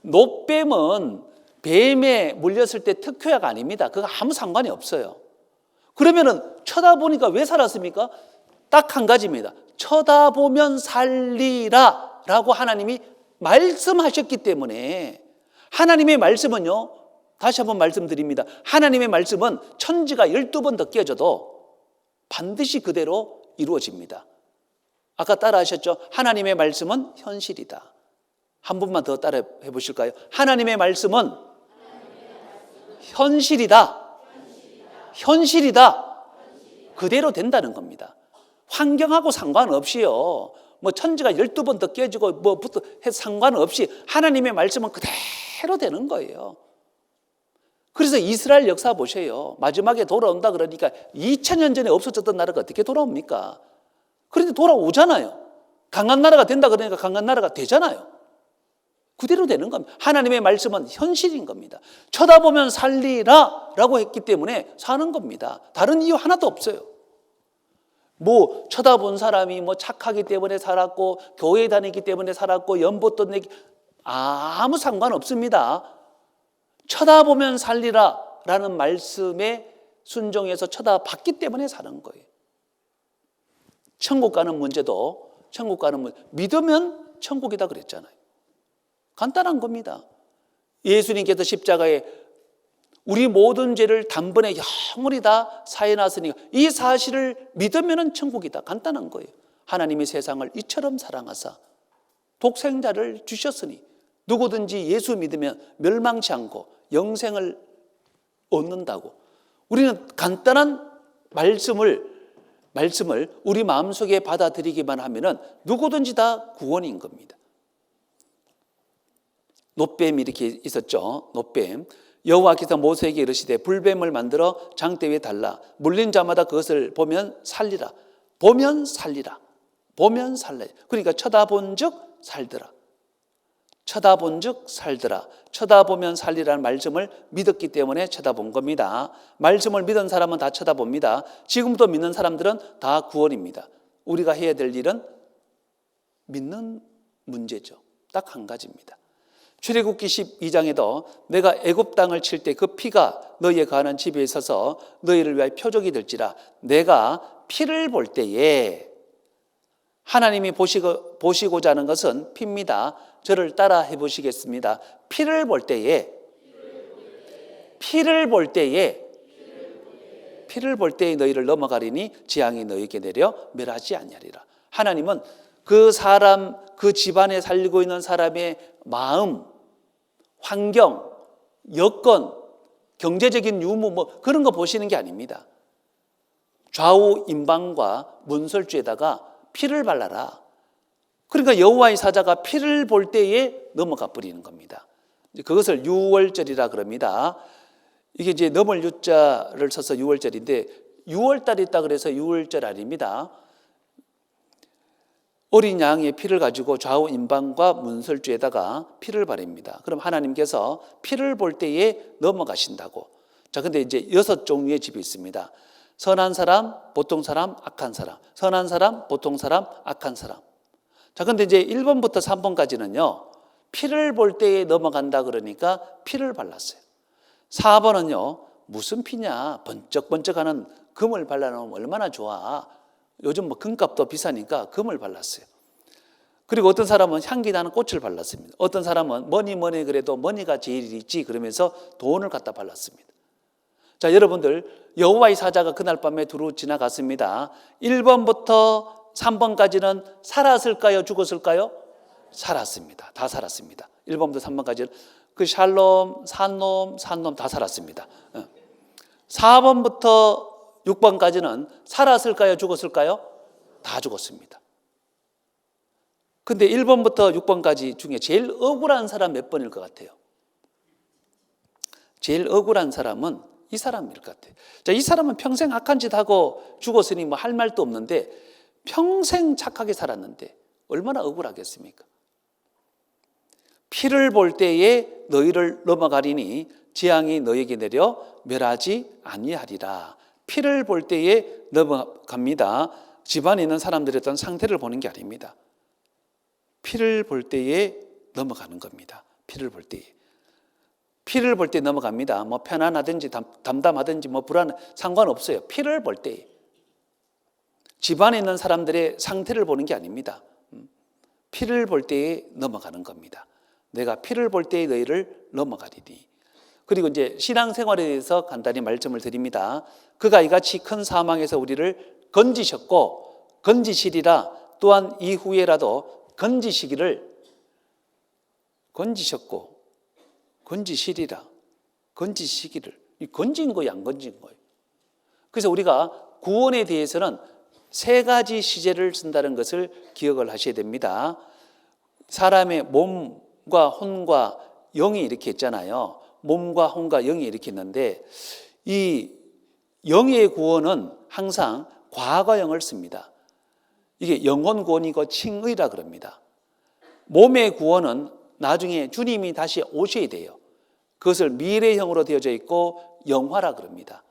놋뱀은 뱀에 물렸을 때 특효약 아닙니다. 그거 아무 상관이 없어요. 그러면은 쳐다보니까 왜 살았습니까? 딱 한 가지입니다. 쳐다보면 살리라 라고 하나님이 말씀하셨기 때문에. 하나님의 말씀은요, 다시 한번 말씀드립니다. 하나님의 말씀은 천지가 12번 더 깨져도 반드시 그대로 이루어집니다. 아까 따라 하셨죠? 하나님의 말씀은 현실이다. 한 번만 더 따라 해보실까요? 하나님의 말씀은 현실이다. 현실이다. 그대로 된다는 겁니다. 환경하고 상관없이요. 뭐 천지가 12번 더 깨지고 뭐부터 해서 상관없이 하나님의 말씀은 그대로 되는 거예요. 그래서 이스라엘 역사 보세요. 마지막에 돌아온다 그러니까 2000년 전에 없어졌던 나라가 어떻게 돌아옵니까? 그런데 돌아오잖아요. 강한 나라가 된다 그러니까 강한 나라가 되잖아요. 그대로 되는 겁니다. 하나님의 말씀은 현실인 겁니다. 쳐다보면 살리라 라고 했기 때문에 사는 겁니다. 다른 이유 하나도 없어요. 뭐 쳐다본 사람이 뭐 착하기 때문에 살았고 교회 다니기 때문에 살았고 연보돈 내기 아무 상관없습니다. 쳐다보면 살리라 라는 말씀에 순종해서 쳐다봤기 때문에 사는 거예요. 천국 가는 문제도 믿으면 천국이다 그랬잖아요. 간단한 겁니다. 예수님께서 십자가에 우리 모든 죄를 단번에 영원히 다 사해놨으니까 이 사실을 믿으면 천국이다. 간단한 거예요. 하나님이 세상을 이처럼 사랑하사 독생자를 주셨으니 누구든지 예수 믿으면 멸망치 않고 영생을 얻는다고. 우리는 간단한 말씀을 우리 마음속에 받아들이기만 하면 누구든지 다 구원인 겁니다. 놋뱀이 이렇게 있었죠. 놋뱀. 여호와께서 모세에게 이르시되 불뱀을 만들어 장대 위에 달라 물린 자마다 그것을 보면 살리라. 보면 살리라. 보면 살래. 그러니까 쳐다본즉 살더라. 쳐다본즉 살더라. 쳐다보면 살리라는 말씀을 믿었기 때문에 쳐다본 겁니다. 말씀을 믿은 사람은 다 쳐다봅니다. 지금도 믿는 사람들은 다 구원입니다. 우리가 해야 될 일은 믿는 문제죠. 딱 한 가지입니다. 출애굽기 12장에도 내가 애굽 땅을 칠 때 그 피가 너희에 가는 집에 있어서 너희를 위하여 표적이 될지라. 내가 피를 볼 때에 하나님이 보시고자 하는 것은 피입니다. 저를 따라 해보시겠습니다. 피를 볼 때에 너희를 넘어가리니 재앙이 너희에게 내려 멸하지 아니하리라. 하나님은 그 사람, 그 집안에 살고 있는 사람의 마음, 환경, 여건, 경제적인 유무 뭐 그런 거 보시는 게 아닙니다. 좌우 임방과 문설주에다가 피를 발라라. 그러니까 여호와의 사자가 피를 볼 때에 넘어가 버리는 겁니다. 그것을 유월절이라 그럽니다. 이게 이제 넘을 유자를 써서 유월절인데 6월달이 있다 그래서 유월절 아닙니다. 어린 양의 피를 가지고 좌우 임방과 문설주에다가 피를 바릅니다. 그럼 하나님께서 피를 볼 때에 넘어가신다고. 자, 근데 이제 6종류의 집이 있습니다. 선한 사람, 보통 사람, 악한 사람. 선한 사람, 보통 사람, 악한 사람. 자, 근데 이제 1번부터 3번까지는요, 피를 볼 때에 넘어간다 그러니까 피를 발랐어요. 4번은요, 무슨 피냐? 번쩍번쩍하는 금을 발라놓으면 얼마나 좋아. 요즘 뭐 금값도 비싸니까 금을 발랐어요. 그리고 어떤 사람은 향기 나는 꽃을 발랐습니다. 어떤 사람은 뭐니 그래도 머니가 제일 있지 그러면서 돈을 갖다 발랐습니다. 자, 여러분들 여호와의 사자가 그날 밤에 두루 지나갔습니다. 1번부터 3번까지는 살았을까요? 죽었을까요? 살았습니다. 다 살았습니다. 1번부터 3번까지는 그 샬롬, 산놈 다 살았습니다. 4번부터 6번까지는 살았을까요? 죽었을까요? 다 죽었습니다. 근데 1번부터 6번까지 중에 제일 억울한 사람 몇 번일 것 같아요? 제일 억울한 사람은 이 사람일 것 같아요. 자, 이 사람은 평생 악한 짓 하고 죽었으니 뭐 할 말도 없는데 평생 착하게 살았는데 얼마나 억울하겠습니까? 피를 볼 때에 너희를 넘어가리니 재앙이 너희에게 내려 멸하지 아니하리라. 피를 볼 때에 넘어갑니다. 집안에 있는 사람들의 어떤 상태를 보는 게 아닙니다. 피를 볼 때에 넘어가는 겁니다. 피를 볼 때에. 피를 볼 때 넘어갑니다. 뭐 편안하든지 담담하든지 뭐 불안 상관없어요. 피를 볼 때에. 집안에 있는 사람들의 상태를 보는 게 아닙니다. 피를 볼 때에 넘어가는 겁니다. 내가 피를 볼 때에 너희를 넘어가리니. 그리고 이제 신앙생활에 대해서 간단히 말씀을 드립니다. 그가 이같이 큰 사망에서 우리를 건지셨고 건지시리라. 또한 이후에라도 건지시기를 건지셨고 건지시리라. 건지시기를. 이 건진 거예요, 안 건진 거예요? 그래서 우리가 구원에 대해서는 3가지 시제를 쓴다는 것을 기억을 하셔야 됩니다. 사람의 몸과 혼과 영이 이렇게 있잖아요. 몸과 혼과 영이 이렇게 있는데 이 영의 구원은 항상 과거형을 씁니다. 이게 영혼 구원이고 칭의라 그럽니다. 몸의 구원은 나중에 주님이 다시 오셔야 돼요. 그것을 미래형으로 되어져 있고 영화라 그럽니다.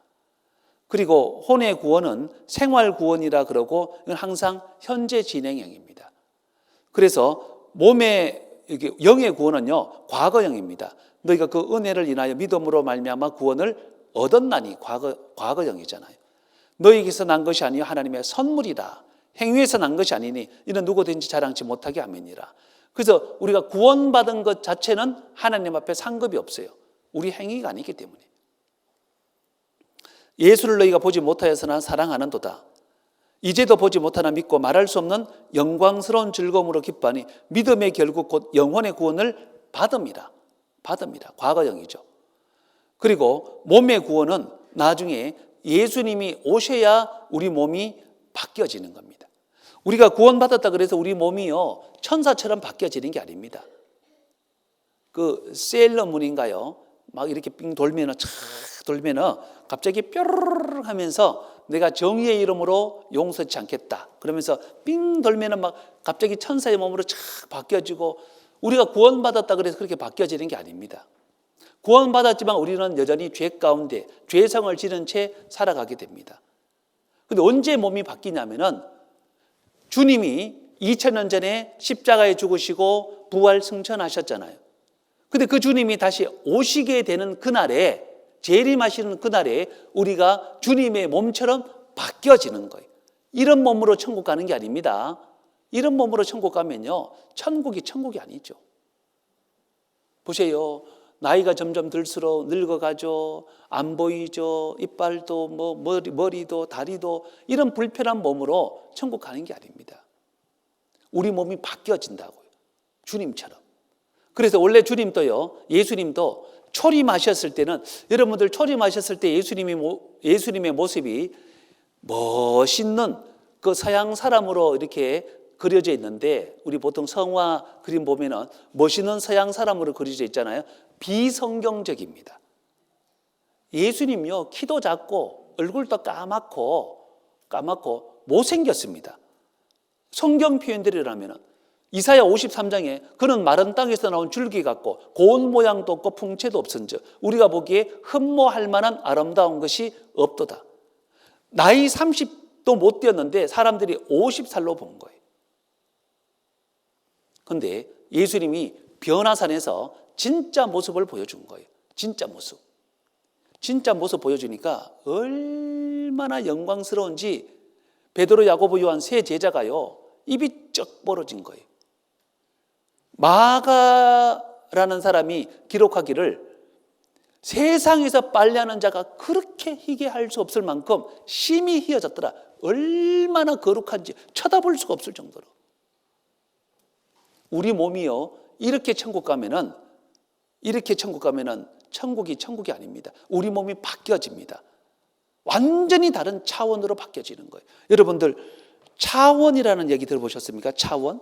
그리고 혼의 구원은 생활 구원이라 그러고 이건 항상 현재 진행형입니다. 그래서 몸의 영의 구원은요 과거형입니다. 너희가 그 은혜를 인하여 믿음으로 말미암아 구원을 얻었나니 과거형이잖아요. 너희에게서 난 것이 아니요 하나님의 선물이다. 행위에서 난 것이 아니니 이는 누구든지 자랑치 못하게 함이니라. 그래서 우리가 구원받은 것 자체는 하나님 앞에 상급이 없어요. 우리 행위가 아니기 때문에. 예수를 너희가 보지 못하였으나 사랑하는도다. 이제도 보지 못하나 믿고 말할 수 없는 영광스러운 즐거움으로 기뻐하니 믿음의 결국 곧 영혼의 구원을 받습니다. 과거형이죠. 그리고 몸의 구원은 나중에 예수님이 오셔야 우리 몸이 바뀌어지는 겁니다. 우리가 구원받았다 그래서 우리 몸이요 천사처럼 바뀌어지는 게 아닙니다. 그 세일러문인가요? 막 이렇게 빙 돌면은 갑자기 뾰르르 하면서 내가 정의의 이름으로 용서치 않겠다. 그러면서 빙 돌면은 막 갑자기 천사의 몸으로 착 바뀌어지고, 우리가 구원받았다 그래서 그렇게 바뀌어지는 게 아닙니다. 구원받았지만 우리는 여전히 죄 가운데 죄성을 지른 채 살아가게 됩니다. 근데 언제 몸이 바뀌냐면은 주님이 2000년 전에 십자가에 죽으시고 부활 승천하셨잖아요. 근데 그 주님이 다시 오시게 되는 그날에, 재림하시는 그날에 우리가 주님의 몸처럼 바뀌어지는 거예요. 이런 몸으로 천국 가는 게 아닙니다. 이런 몸으로 천국 가면요, 천국이 아니죠. 보세요. 나이가 점점 들수록 늙어가죠. 안 보이죠. 이빨도 머리도 다리도, 이런 불편한 몸으로 천국 가는 게 아닙니다. 우리 몸이 바뀌어진다고요. 주님처럼. 그래서 원래 주님도요, 예수님도 초림하셨을 때는, 여러분들 초림하셨을 때 예수님의 모습이 멋있는 그 서양 사람으로 이렇게 그려져 있는데, 우리 보통 성화 그림 보면은 멋있는 서양 사람으로 그려져 있잖아요. 비성경적입니다. 예수님요, 키도 작고 얼굴도 까맣고 못생겼습니다. 성경 표현대로라면은 이사야 53장에 그는 마른 땅에서 나온 줄기 같고 고운 모양도 없고 풍채도 없은즉 우리가 보기에 흠모할 만한 아름다운 것이 없도다. 나이 30도 못 되었는데 사람들이 50살로 본 거예요. 그런데 예수님이 변화산에서 진짜 모습을 보여준 거예요. 진짜 모습 보여주니까 얼마나 영광스러운지 베드로, 야고보, 요한 세 제자가요, 입이 쩍 벌어진 거예요. 마가라는 사람이 기록하기를 세상에서 빨래하는 자가 그렇게 희게 할 수 없을 만큼 심히 희어졌더라. 얼마나 거룩한지 쳐다볼 수가 없을 정도로. 우리 몸이요, 이렇게 천국 가면은 천국이 아닙니다. 우리 몸이 바뀌어집니다. 완전히 다른 차원으로 바뀌어지는 거예요. 여러분들 차원이라는 얘기 들어보셨습니까? 차원?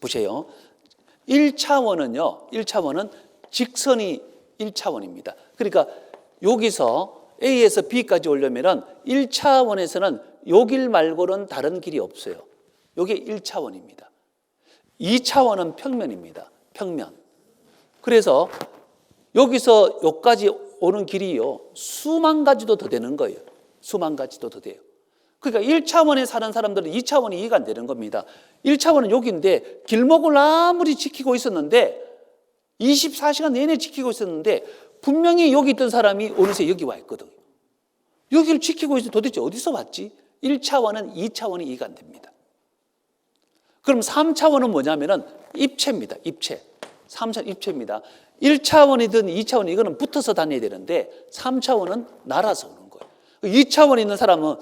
보세요. 1차원은 직선이 1차원입니다. 그러니까 여기서 A에서 B까지 오려면 1차원에서는 요 길 말고는 다른 길이 없어요. 이게 1차원입니다. 2차원은 평면입니다. 평면. 그래서 여기서 여기까지 오는 길이요, 수만 가지도 더 되는 거예요. 수만 가지도 더 돼요. 그러니까 1차원에 사는 사람들은 2차원이 이해가 안 되는 겁니다. 1차원은 여기인데 길목을 아무리 지키고 있었는데 24시간 내내 지키고 있었는데 분명히 여기 있던 사람이 어느새 여기 와 있거든요. 여기를 지키고 있어 도대체 어디서 왔지? 1차원은 2차원이 이해가 안 됩니다. 그럼 3차원은 뭐냐면은 입체입니다. 입체. 3차원 입체입니다. 1차원이든 2차원 이거는 붙어서 다녀야 되는데 3차원은 날아서 오는 거예요. 2차원에 있는 사람은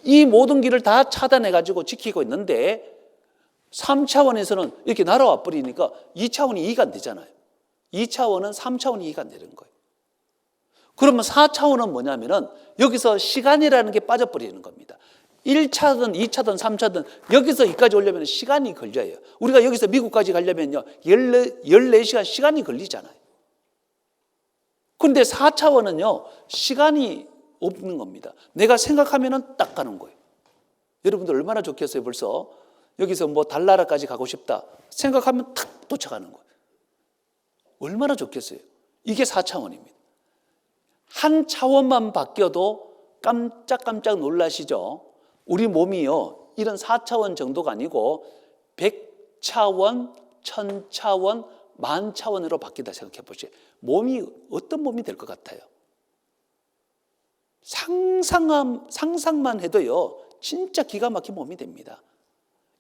이 모든 길을 다 차단해가지고 지키고 있는데 3차원에서는 이렇게 날아와 버리니까 2차원이 이해가 안 되잖아요. 2차원은 3차원이 이해가 안 되는 거예요. 그러면 4차원은 뭐냐면은 여기서 시간이라는 게 빠져버리는 겁니다. 1차든 2차든 3차든 여기서 여기까지 오려면 시간이 걸려요. 우리가 여기서 미국까지 가려면요 14시간 시간이 걸리잖아요. 그런데 4차원은요 시간이 없는 겁니다. 내가 생각하면은 딱 가는 거예요. 여러분들 얼마나 좋겠어요. 벌써 여기서 뭐 달나라까지 가고 싶다 생각하면 탁 도착하는 거예요. 얼마나 좋겠어요. 이게 4차원입니다. 한 차원만 바뀌어도 깜짝깜짝 놀라시죠. 우리 몸이요 이런 4차원 정도가 아니고 100차원, 1000차원, 10,000차원으로 바뀐다 생각해 보세요. 몸이 어떤 몸이 될 것 같아요? 상상만 해도요 진짜 기가 막힌 몸이 됩니다.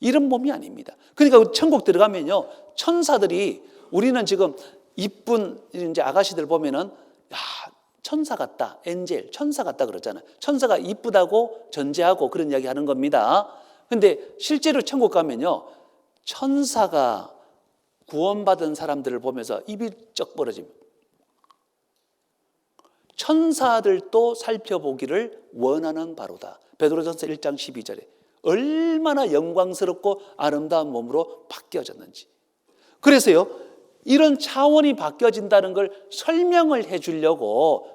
이런 몸이 아닙니다. 그러니까 천국 들어가면요, 천사들이, 우리는 지금 이쁜 이제 아가씨들 보면은 야, 천사 같다, 엔젤, 천사 같다 그러잖아요. 천사가 이쁘다고 전제하고 그런 이야기 하는 겁니다. 근데 실제로 천국 가면요, 천사가 구원받은 사람들을 보면서 입이 쩍 벌어집니다. 천사들도 살펴보기를 원하는 바로다. 베드로전서 1장 12절에 얼마나 영광스럽고 아름다운 몸으로 바뀌어졌는지. 그래서요, 이런 차원이 바뀌어진다는 걸 설명을 해주려고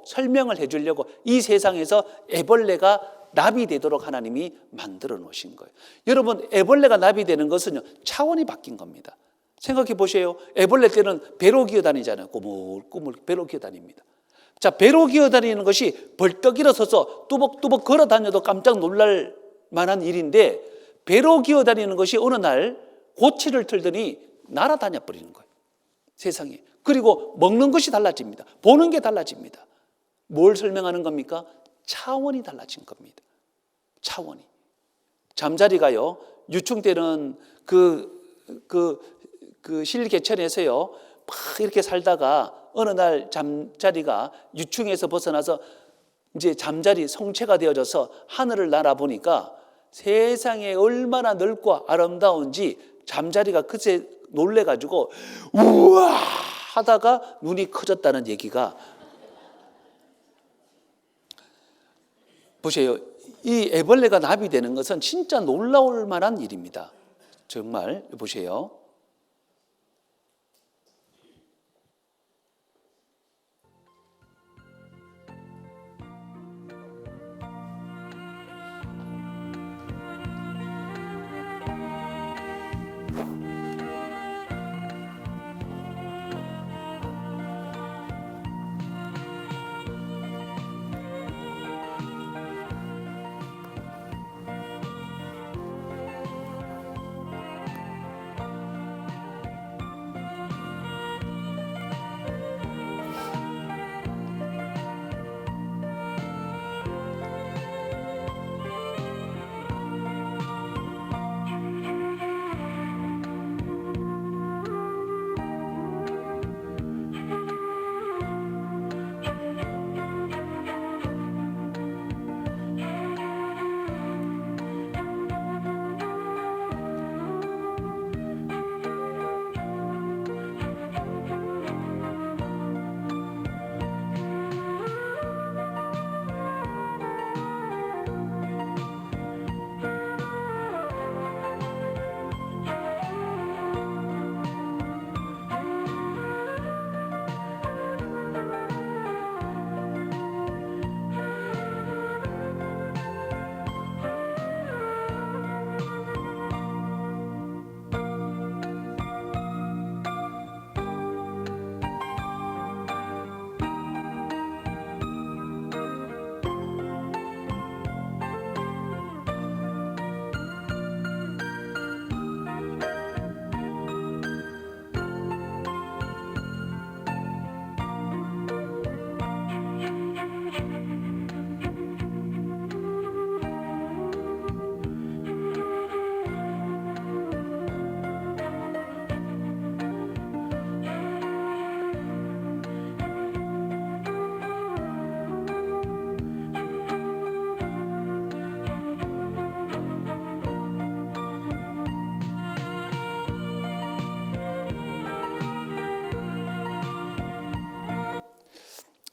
이 세상에서 애벌레가 나비 되도록 하나님이 만들어 놓으신 거예요. 여러분, 애벌레가 나비 되는 것은요, 차원이 바뀐 겁니다. 생각해 보세요. 애벌레 때는 배로 기어 다니잖아요. 꾸물꾸물 배로 기어 다닙니다. 자, 배로 기어 다니는 것이 벌떡 일어서서 뚜벅뚜벅 걸어 다녀도 깜짝 놀랄 만한 일인데, 배로 기어 다니는 것이 어느 날 고치를 틀더니 날아다녀 버리는 거예요, 세상에. 그리고 먹는 것이 달라집니다. 보는 게 달라집니다. 뭘 설명하는 겁니까? 차원이 달라진 겁니다. 차원이. 잠자리가요, 유충 때는 실개천에서요 막 이렇게 살다가 어느 날 잠자리가 유충에서 벗어나서 이제 잠자리 성체가 되어져서 하늘을 날아보니까 세상에 얼마나 넓고 아름다운지 잠자리가 그새 놀래가지고 우와 하다가 눈이 커졌다는 얘기가, 보세요. 이 애벌레가 나비 되는 것은 진짜 놀라울 만한 일입니다. 정말 보세요.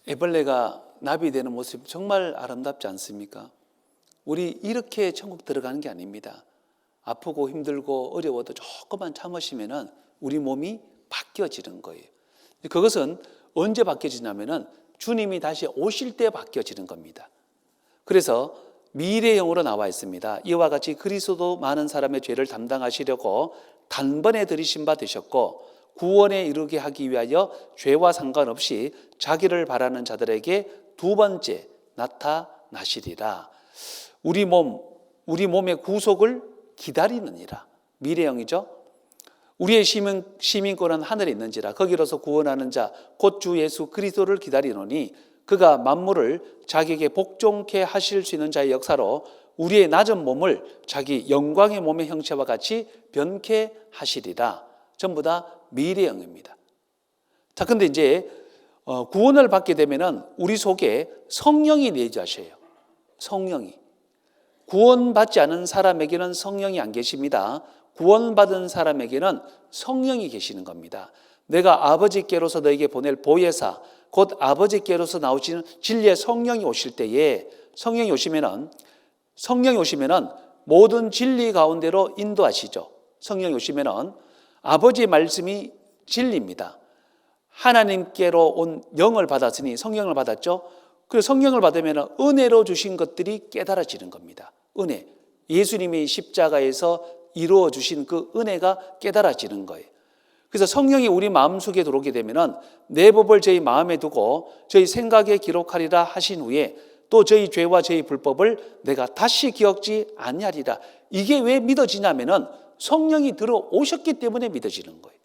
애벌레가 나비 되는 모습 정말 아름답지 않습니까? 우리 이렇게 천국 들어가는 게 아닙니다. 아프고 힘들고 어려워도 조금만 참으시면은 우리 몸이 바뀌어지는 거예요. 그것은 언제 바뀌어지냐면은 주님이 다시 오실 때 바뀌어지는 겁니다. 그래서 미래형으로 나와 있습니다. 이와 같이 그리스도도 많은 사람의 죄를 담당하시려고 단번에 들이신 바 되셨고 구원에 이르게 하기 위하여 죄와 상관없이 자기를 바라는 자들에게 두 번째 나타나시리라. 우리 몸의 구속을 기다리느니라. 미래형이죠. 우리의 시민권은 하늘에 있는지라 거기로서 구원하는 자 곧 주 예수 그리스도를 기다리노니 그가 만물을 자기에게 복종케 하실 수 있는 자의 역사로 우리의 낮은 몸을 자기 영광의 몸의 형체와 같이 변케 하시리라. 전부 다 미래형입니다. 자, 근데 이제 구원을 받게 되면은 우리 속에 성령이 내주하셔요. 성령이. 구원받지 않은 사람에게는 성령이 안 계십니다. 구원받은 사람에게는 성령이 계시는 겁니다. 내가 아버지께로서 너에게 보낼 보혜사, 곧 아버지께로서 나오시는 진리의 성령이 오실 때에 성령이 오시면은 모든 진리 가운데로 인도하시죠. 성령이 오시면은 아버지의 말씀이 진리입니다. 하나님께로 온 영을 받았으니 성령을 받았죠. 그래서 성령을 받으면 은혜로 주신 것들이 깨달아지는 겁니다. 은혜. 예수님이 십자가에서 이루어 주신 그 은혜가 깨달아지는 거예요. 그래서 성령이 우리 마음속에 들어오게 되면 내 법을 저희 마음에 두고 저희 생각에 기록하리라 하신 후에 또 저희 죄와 저희 불법을 내가 다시 기억지 아니하리라. 이게 왜 믿어지냐면은 성령이 들어오셨기 때문에 믿어지는 거예요.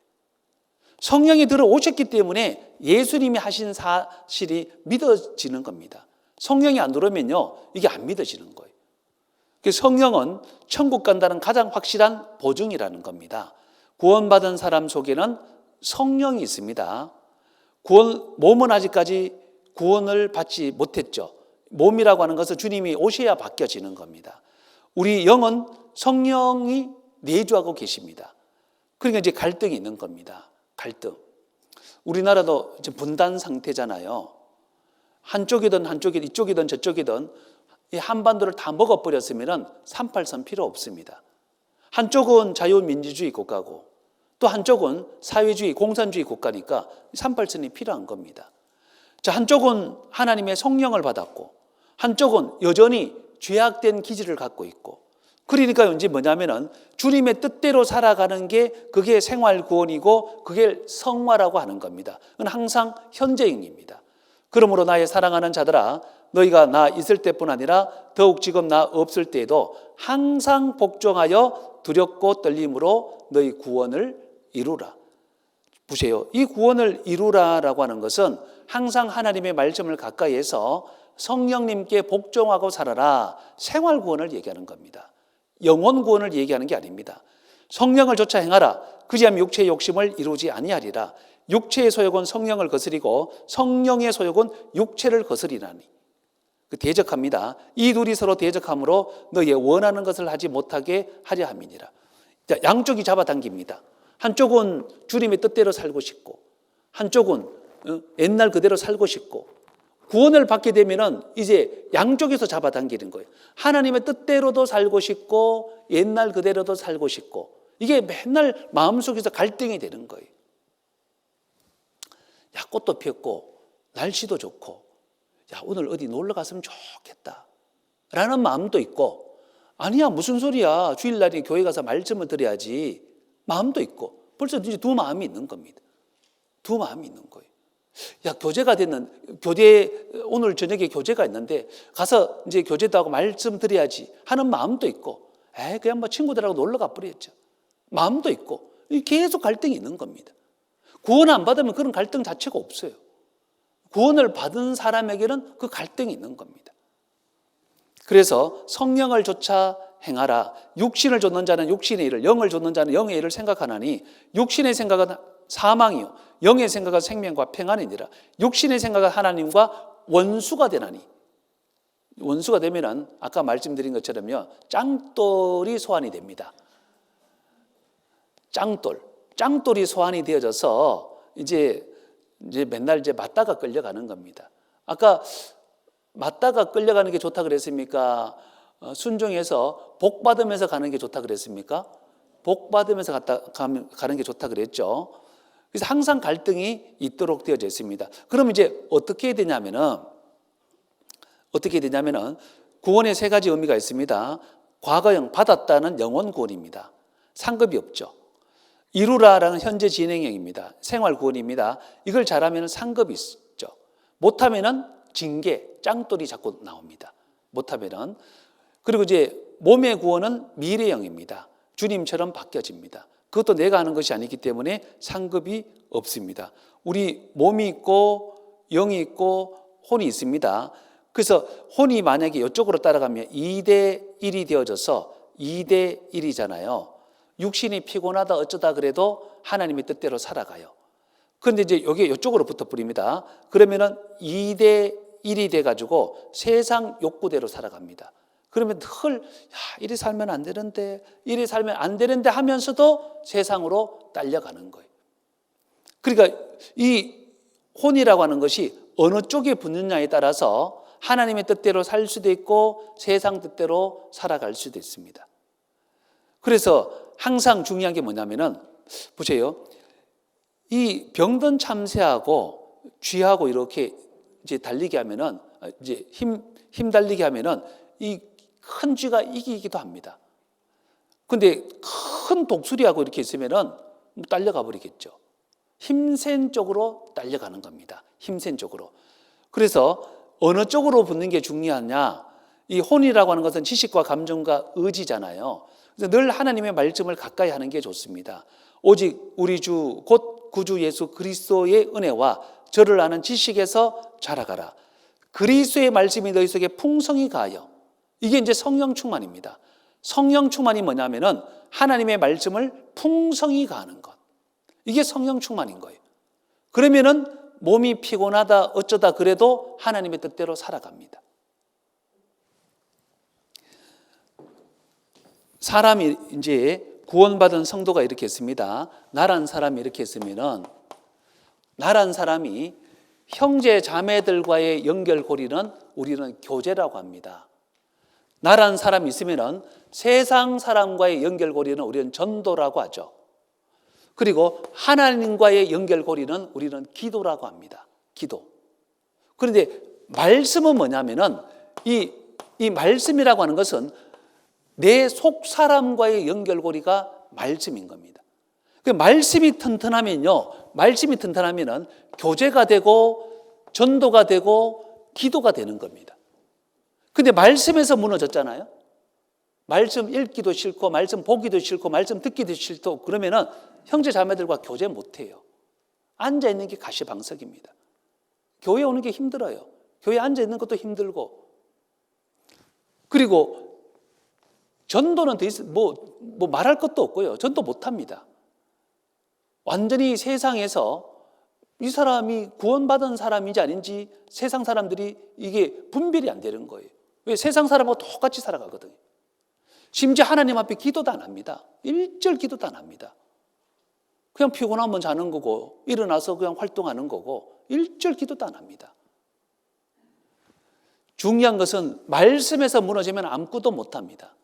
성령이 들어오셨기 때문에 예수님이 하신 사실이 믿어지는 겁니다. 성령이 안 들어오면요, 이게 안 믿어지는 거예요. 성령은 천국 간다는 가장 확실한 보증이라는 겁니다. 구원받은 사람 속에는 성령이 있습니다. 몸은 아직까지 구원을 받지 못했죠. 몸이라고 하는 것은 주님이 오셔야 바뀌어지는 겁니다. 우리 영은 성령이 내주하고 계십니다. 그러니까 이제 갈등이 있는 겁니다. 갈등. 우리나라도 지금 분단 상태잖아요. 한쪽이든 이쪽이든 저쪽이든 이 한반도를 다 먹어버렸으면 38선 필요 없습니다. 한쪽은 자유민주주의 국가고 또 한쪽은 사회주의, 공산주의 국가니까 38선이 필요한 겁니다. 자, 한쪽은 하나님의 성령을 받았고 한쪽은 여전히 죄악된 기질을 갖고 있고 그러니까 이제 뭐냐면은 주님의 뜻대로 살아가는 게 그게 생활 구원이고 그게 성화라고 하는 겁니다. 그건 항상 현재형입니다. 그러므로 나의 사랑하는 자들아 너희가 나 있을 때뿐 아니라 더욱 지금 나 없을 때에도 항상 복종하여 두렵고 떨림으로 너희 구원을 이루라. 보세요. 이 구원을 이루라라고 하는 것은 항상 하나님의 말씀을 가까이해서 성령님께 복종하고 살아라. 생활 구원을 얘기하는 겁니다. 영혼 구원을 얘기하는 게 아닙니다. 성령을 쫓아 행하라. 그리하면 육체의 욕심을 이루지 아니하리라. 육체의 소욕은 성령을 거스리고 성령의 소욕은 육체를 거스리나니. 대적합니다. 이 둘이 서로 대적함으로 너희의 원하는 것을 하지 못하게 하려 함이니라. 양쪽이 잡아당깁니다. 한쪽은 주님의 뜻대로 살고 싶고 한쪽은 옛날 그대로 살고 싶고 구원을 받게 되면은 이제 양쪽에서 잡아당기는 거예요. 하나님의 뜻대로도 살고 싶고 옛날 그대로도 살고 싶고 이게 맨날 마음속에서 갈등이 되는 거예요. 야, 꽃도 피었고 날씨도 좋고 야, 오늘 어디 놀러 갔으면 좋겠다 라는 마음도 있고 아니야 무슨 소리야 주일날에 교회 가서 말씀을 드려야지 마음도 있고 벌써 이제 두 마음이 있는 겁니다. 두 마음이 있는 거예요. 야, 교제가 됐는 교제 오늘 저녁에 교제가 있는데 가서 이제 교제도 하고 말씀 드려야지 하는 마음도 있고 그냥 뭐 친구들하고 놀러 가버렸죠. 마음도 있고 계속 갈등이 있는 겁니다. 구원 안 받으면 그런 갈등 자체가 없어요. 구원을 받은 사람에게는 그 갈등이 있는 겁니다. 그래서 성령을 쫓아 행하라. 육신을 좇는 자는 육신의 일을, 영을 좇는 자는 영의 일을 생각하나니 육신의 생각은 사망이요 영의 생각은 생명과 평안이니라. 육신의 생각은 하나님과 원수가 되나니. 원수가 되면은 아까 말씀드린 것처럼요 짱돌이 소환이 됩니다. 짱돌이 소환이 되어져서 이제 맨날 맞다가 끌려가는 겁니다. 아까 맞다가 끌려가는 게 좋다 그랬습니까? 순종해서 복 받으면서 가는 게 좋다 그랬습니까? 복 받으면서 가는 게 좋다 그랬죠. 그래서 항상 갈등이 있도록 되어져 있습니다. 그럼 이제 어떻게 해야 되냐면은 구원의 세 가지 의미가 있습니다. 과거형 받았다는 영원 구원입니다. 상급이 없죠. 이루라라는 현재 진행형입니다. 생활 구원입니다. 이걸 잘하면 상급이 있죠. 못하면은 징계, 짱돌이 자꾸 나옵니다. 못하면은. 그리고 이제 몸의 구원은 미래형입니다. 주님처럼 바뀌어집니다. 그것도 내가 하는 것이 아니기 때문에 상급이 없습니다. 우리 몸이 있고 영이 있고 혼이 있습니다. 그래서 혼이 만약에 이쪽으로 따라가면 2대 1이 되어져서 2대 1이잖아요. 육신이 피곤하다 어쩌다 그래도 하나님의 뜻대로 살아가요. 그런데 이제 여기 이쪽으로 붙어버립니다. 그러면은 2대 1이 돼가지고 세상 욕구대로 살아갑니다. 그러면 늘 이리 살면 안 되는데, 이리 살면 안 되는데 하면서도 세상으로 딸려가는 거예요. 그러니까 이 혼이라고 하는 것이 어느 쪽에 붙느냐에 따라서 하나님의 뜻대로 살 수도 있고 세상 뜻대로 살아갈 수도 있습니다. 그래서 항상 중요한 게 뭐냐면은 보세요. 이 병든 참새하고 쥐하고 이렇게 이제 달리게 하면은 이제 힘 달리게 하면은 이 큰 쥐가 이기기도 합니다. 근데 큰 독수리하고 이렇게 있으면은 딸려가 버리겠죠. 힘센 쪽으로 딸려가는 겁니다. 힘센 쪽으로. 그래서 어느 쪽으로 붙는 게 중요하냐? 이 혼이라고 하는 것은 지식과 감정과 의지잖아요. 그래서 늘 하나님의 말씀을 가까이 하는 게 좋습니다. 오직 우리 주 곧 구주 예수 그리스도의 은혜와 저를 아는 지식에서 자라가라. 그리스도의 말씀이 너희 속에 풍성히 가하여. 이게 이제 성령 충만입니다. 성령 충만이 뭐냐면은 하나님의 말씀을 풍성히 가하는 것. 이게 성령 충만인 거예요. 그러면은 몸이 피곤하다 어쩌다 그래도 하나님의 뜻대로 살아갑니다. 사람이 이제 구원받은 성도가 이렇게 했습니다. 나란 사람이 이렇게 했으면은 나란 사람이 형제 자매들과의 연결고리는 우리는 교제라고 합니다. 나란 사람이 있으면은 세상 사람과의 연결고리는 우리는 전도라고 하죠. 그리고 하나님과의 연결고리는 우리는 기도라고 합니다. 기도. 그런데 말씀은 뭐냐면은 이 말씀이라고 하는 것은 내 속 사람과의 연결고리가 말씀인 겁니다. 그 말씀이 튼튼하면요, 말씀이 튼튼하면은 교제가 되고 전도가 되고 기도가 되는 겁니다. 근데 말씀에서 무너졌잖아요. 말씀 읽기도 싫고 말씀 보기도 싫고 말씀 듣기도 싫고 그러면은 형제 자매들과 교제 못 해요. 앉아 있는 게 가시방석입니다. 교회 오는 게 힘들어요. 교회 앉아 있는 것도 힘들고. 그리고 전도는 뭐 말할 것도 없고요. 전도 못 합니다. 완전히 세상에서 이 사람이 구원받은 사람인지 아닌지 세상 사람들이 이게 분별이 안 되는 거예요. 왜? 세상 사람하고 똑같이 살아가거든요. 심지어 하나님 앞에 기도도 안 합니다. 일절 기도도 안 합니다. 그냥 피곤하면 자는 거고 일어나서 그냥 활동하는 거고 일절 기도도 안 합니다. 중요한 것은 말씀에서 무너지면 아무것도 못 합니다.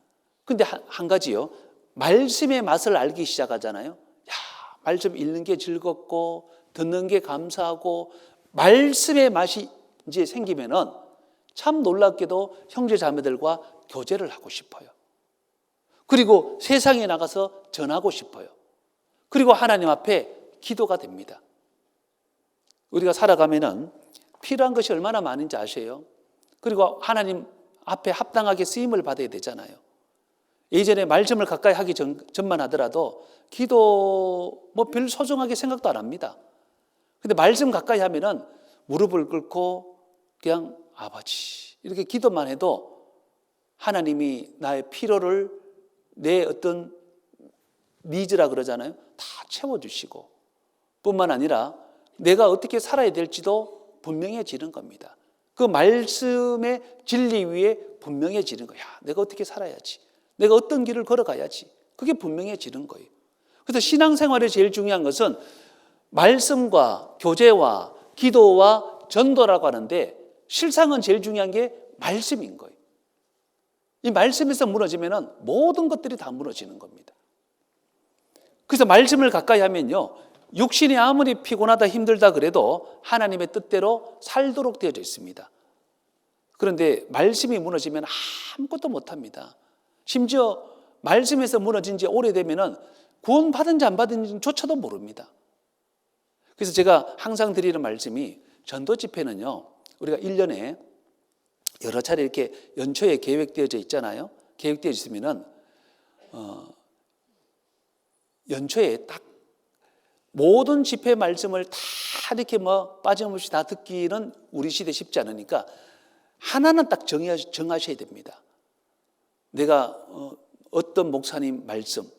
근데 한 가지요. 말씀의 맛을 알기 시작하잖아요. 말씀 읽는 게 즐겁고 듣는 게 감사하고 말씀의 맛이 이제 생기면은 참 놀랍게도 형제 자매들과 교제를 하고 싶어요. 그리고 세상에 나가서 전하고 싶어요. 그리고 하나님 앞에 기도가 됩니다. 우리가 살아가면은 필요한 것이 얼마나 많은지 아세요? 그리고 하나님 앞에 합당하게 쓰임을 받아야 되잖아요. 예전에 말씀을 가까이 하기 전만 하더라도 기도 뭐 별 소중하게 생각도 안 합니다. 근데 말씀 가까이 하면은 무릎을 꿇고 그냥 아버지 이렇게 기도만 해도 하나님이 나의 필요를 내 어떤 니즈라 그러잖아요. 다 채워주시고 뿐만 아니라 내가 어떻게 살아야 될지도 분명해지는 겁니다. 그 말씀의 진리 위에 분명해지는 거야. 내가 어떻게 살아야지. 내가 어떤 길을 걸어가야지. 그게 분명해지는 거예요. 그래서 신앙생활에 제일 중요한 것은 말씀과 교제와 기도와 전도라고 하는데 실상은 제일 중요한 게 말씀인 거예요. 이 말씀에서 무너지면 모든 것들이 다 무너지는 겁니다. 그래서 말씀을 가까이 하면요. 육신이 아무리 피곤하다 힘들다 그래도 하나님의 뜻대로 살도록 되어져 있습니다. 그런데 말씀이 무너지면 아무것도 못합니다. 심지어 말씀에서 무너진 지 오래되면 구원받은지 안 받은지조차도 모릅니다. 그래서 제가 항상 드리는 말씀이 전도 집회는요. 우리가 1년에 여러 차례 이렇게 연초에 계획되어져 있잖아요. 계획되어 있으면은 연초에 딱 모든 집회 말씀을 다 이렇게 뭐 빠짐없이 다 듣기는 우리 시대 쉽지 않으니까 하나는 딱 정하셔야 됩니다. 내가 어떤 목사님 말씀,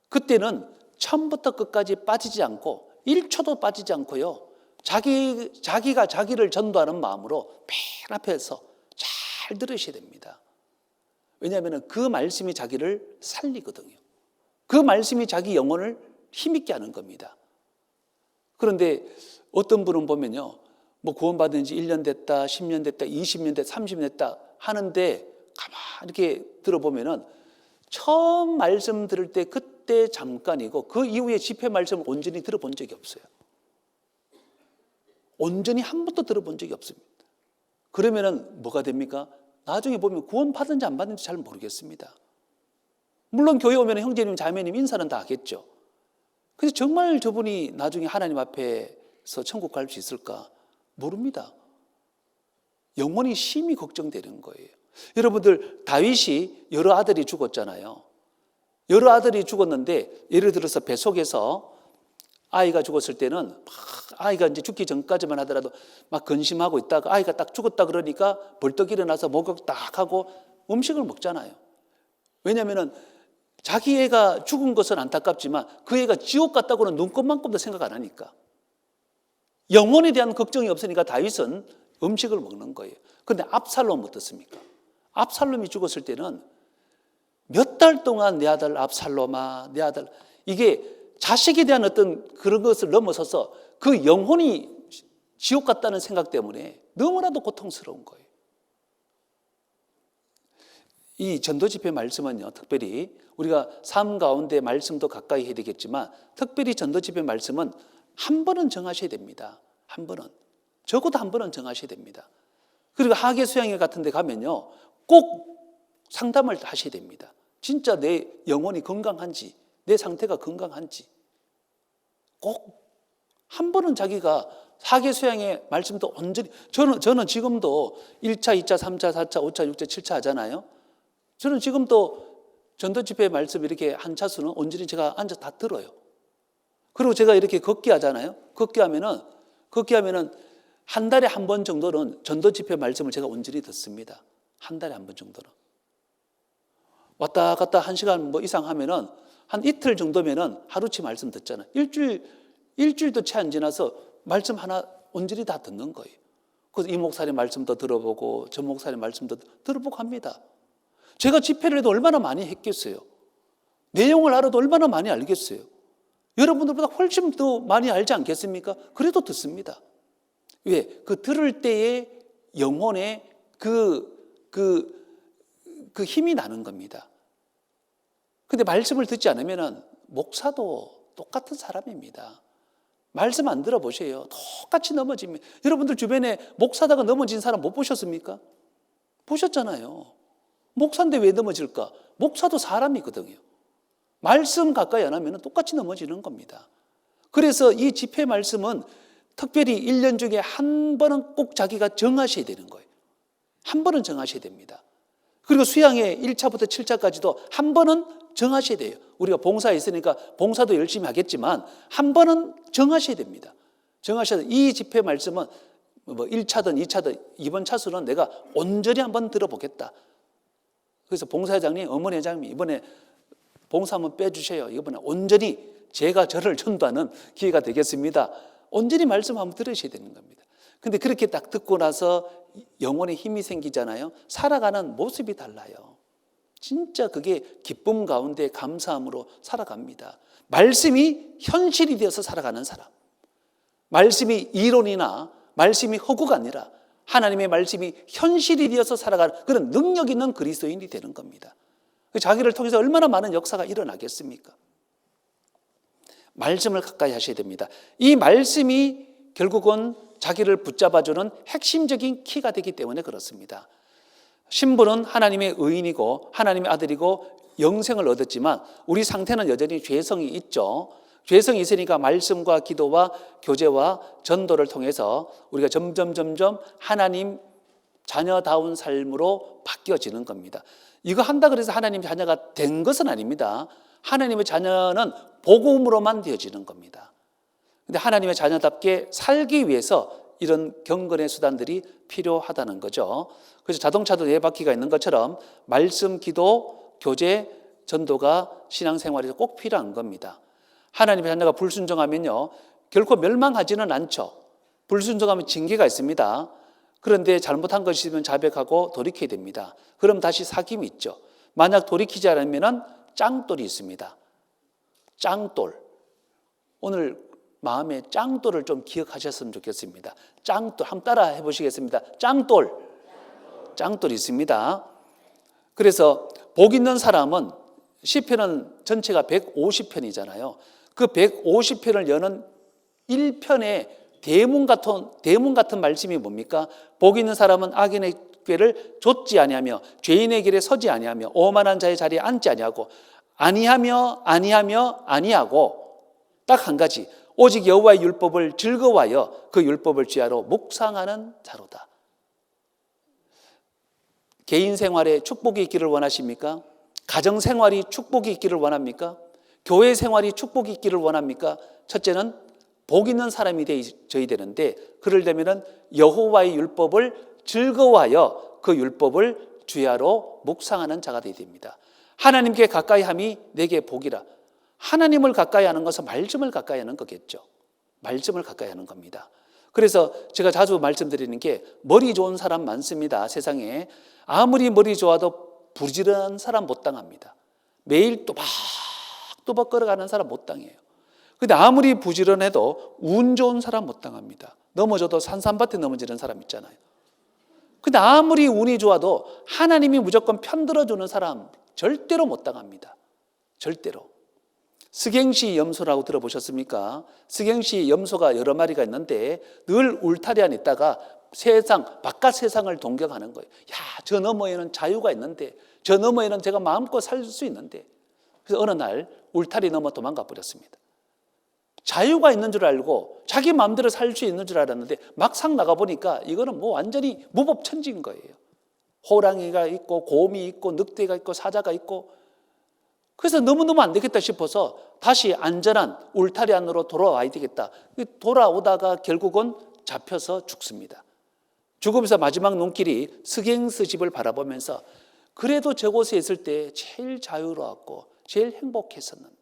그때는 처음부터 끝까지 빠지지 않고 1초도 빠지지 않고요. 자기가 자기를 전도하는 마음으로 맨 앞에서 잘 들으셔야 됩니다. 왜냐하면 그 말씀이 자기를 살리거든요. 그 말씀이 자기 영혼을 힘있게 하는 겁니다. 그런데 어떤 분은 보면요, 뭐 구원받은 지 1년 됐다, 10년 됐다, 20년 됐다, 30년 됐다 하는데 가만히 이렇게 들어보면은 처음 말씀 들을 때 그때 잠깐이고 그 이후에 집회 말씀을 온전히 들어본 적이 없어요. 온전히 한 번도 들어본 적이 없습니다. 그러면은 뭐가 됩니까? 나중에 보면 구원 받은지 안 받은지 잘 모르겠습니다. 물론 교회 오면 형제님, 자매님 인사는 다 하겠죠. 그래서 정말 저분이 나중에 하나님 앞에서 천국 갈 수 있을까? 모릅니다. 영원히 심히 걱정되는 거예요. 여러분들, 다윗이 여러 아들이 죽었잖아요. 여러 아들이 죽었는데 예를 들어서 뱃속에서 아이가 죽었을 때는 아이가 이제 죽기 전까지만 하더라도 막 근심하고 있다가 아이가 딱 죽었다 그러니까 벌떡 일어나서 목욕 딱 하고 음식을 먹잖아요. 왜냐하면 자기 애가 죽은 것은 안타깝지만 그 애가 지옥 갔다고는 눈꼽만큼도 생각 안 하니까. 영혼에 대한 걱정이 없으니까 다윗은 음식을 먹는 거예요. 그런데 압살롬 어떻습니까? 압살롬이 죽었을 때는 몇 달 동안 내 아들 압살롬아, 내 아들, 이게 자식에 대한 어떤 그런 것을 넘어서서 그 영혼이 지옥 갔다는 생각 때문에 너무나도 고통스러운 거예요. 이 전도 집회 말씀은요, 특별히 우리가 삶 가운데 말씀도 가까이 해야 되겠지만 특별히 전도 집회 말씀은 한 번은 정하셔야 됩니다. 한 번은. 적어도 한 번은 정하셔야 됩니다. 그리고 학예 수양회 같은 데 가면요, 꼭 상담을 하셔야 됩니다. 진짜 내 영혼이 건강한지, 내 상태가 건강한지 꼭 한 번은 자기가 학예 수양회 말씀도 온전히, 저는 지금도 1차, 2차, 3차, 4차, 5차, 6차, 7차 하잖아요. 저는 지금도 전도 집회 말씀 이렇게 한 차수는 온전히 제가 앉아서 다 들어요. 그리고 제가 이렇게 걷기 하잖아요. 걷기 하면은 한 달에 한 번 정도는 전도 집회 말씀을 제가 온전히 듣습니다. 한 달에 한 번 정도는. 왔다 갔다 1시간 뭐 이상 하면은 한 이틀 정도면은 하루치 말씀 듣잖아요. 일주일도 채 안 지나서 말씀 하나 온전히 다 듣는 거예요. 그래서 이 목사님 말씀도 들어보고 저 목사님 말씀도 들어보고 합니다. 제가 집회를 해도 얼마나 많이 했겠어요. 내용을 알아도 얼마나 많이 알겠어요. 여러분들보다 훨씬 더 많이 알지 않겠습니까? 그래도 듣습니다. 왜? 그 들을 때의 영혼의 그 힘이 나는 겁니다. 근데 말씀을 듣지 않으면 목사도 똑같은 사람입니다. 말씀 안 들어보세요. 똑같이 넘어집니다. 여러분들 주변에 목사다가 넘어진 사람 못 보셨습니까? 보셨잖아요. 목사인데 왜 넘어질까? 목사도 사람이거든요. 말씀 가까이 안 하면 똑같이 넘어지는 겁니다. 그래서 이 집회 말씀은 특별히 1년 중에 한 번은 꼭 자기가 정하셔야 되는 거예요. 한 번은 정하셔야 됩니다. 그리고 수양회 1차부터 7차까지도 한 번은 정하셔야 돼요. 우리가 봉사에 있으니까 봉사도 열심히 하겠지만 한 번은 정하셔야 됩니다. 정하셔야 돼요. 이 집회 말씀은 뭐 1차든 2차든 이번 차수는 내가 온전히 한번 들어보겠다. 그래서 봉사회장님, 어머니 회장님 이번에 봉사 한번 빼주세요. 이번에 온전히 제가 저를 전도하는 기회가 되겠습니다. 온전히 말씀 한번 들으셔야 되는 겁니다. 근데 그렇게 딱 듣고 나서 영혼에 힘이 생기잖아요. 살아가는 모습이 달라요. 진짜 그게 기쁨 가운데 감사함으로 살아갑니다. 말씀이 현실이 되어서 살아가는 사람. 말씀이 이론이나 말씀이 허구가 아니라 하나님의 말씀이 현실이 되어서 살아가는 그런 능력 있는 그리스도인이 되는 겁니다. 자기를 통해서 얼마나 많은 역사가 일어나겠습니까? 말씀을 가까이 하셔야 됩니다. 이 말씀이 결국은 자기를 붙잡아주는 핵심적인 키가 되기 때문에 그렇습니다. 신부는 하나님의 의인이고 하나님의 아들이고 영생을 얻었지만 우리 상태는 여전히 죄성이 있죠. 죄성이 있으니까 말씀과 기도와 교제와 전도를 통해서 우리가 점점 하나님 자녀다운 삶으로 바뀌어지는 겁니다. 이거 한다 그래서 하나님 자녀가 된 것은 아닙니다. 하나님의 자녀는 복음으로만 되어지는 겁니다. 근데 하나님의 자녀답게 살기 위해서 이런 경건의 수단들이 필요하다는 거죠. 그래서 자동차도 4바퀴가 있는 것처럼 말씀, 기도, 교제, 전도가 신앙생활에서 꼭 필요한 겁니다. 하나님의 자녀가 불순종하면요, 결코 멸망하지는 않죠. 불순종하면 징계가 있습니다. 그런데 잘못한 것이면 자백하고 돌이켜야 됩니다. 그럼 다시 사귐이 있죠. 만약 돌이키지 않으면 짱돌이 있습니다. 짱돌. 오늘 마음에 짱돌을 좀 기억하셨으면 좋겠습니다. 짱돌, 한번 따라 해보시겠습니다. 짱돌. 짱돌이 있습니다. 그래서 복 있는 사람은 시편은 전체가 150편이잖아요. 그 150편을 여는 1편의 대문 같은 말씀이 뭡니까? 복 있는 사람은 악인의 꾀를 좇지 아니하며 죄인의 길에 서지 아니하며 오만한 자의 자리에 앉지 아니하고 아니하고 딱 한 가지, 오직 여호와의 율법을 즐거워하여 그 율법을 지하로 묵상하는 자로다. 개인 생활에 축복이 있기를 원하십니까? 가정 생활이 축복이 있기를 원합니까? 교회 생활이 축복이 있기를 원합니까? 첫째는 복 있는 사람이 되어야 되는데, 그러려면 여호와의 율법을 즐거워하여 그 율법을 주야로 묵상하는 자가 되어야 됩니다. 하나님께 가까이함이 내게 복이라. 하나님을 가까이 하는 것은 말씀을 가까이 하는 거겠죠. 말씀을 가까이 하는 겁니다. 그래서 제가 자주 말씀드리는 게, 머리 좋은 사람 많습니다. 세상에 아무리 머리 좋아도 부지런한 사람 못 당합니다. 매일 또박또박 걸어가는 사람 못 당해요. 근데 아무리 부지런해도 운 좋은 사람 못 당합니다. 넘어져도 산산밭에 넘어지는 사람 있잖아요. 근데 아무리 운이 좋아도 하나님이 무조건 편들어주는 사람 절대로 못 당합니다. 절대로. 스갱시 염소라고 들어보셨습니까? 스갱시 염소가 여러 마리가 있는데 늘 울타리 안에 있다가 바깥 세상을 동경하는 거예요. 야, 저 너머에는 자유가 있는데, 저 너머에는 제가 마음껏 살 수 있는데. 그래서 어느 날 울타리 넘어 도망가 버렸습니다. 자유가 있는 줄 알고 자기 마음대로 살 수 있는 줄 알았는데 막상 나가보니까 이거는 뭐 완전히 무법천지인 거예요. 호랑이가 있고 곰이 있고 늑대가 있고 사자가 있고. 그래서 너무너무 안 되겠다 싶어서 다시 안전한 울타리 안으로 돌아와야 되겠다. 돌아오다가 결국은 잡혀서 죽습니다. 죽으면서 마지막 눈길이 스갱스 집을 바라보면서, 그래도 저곳에 있을 때 제일 자유로웠고 제일 행복했었는데.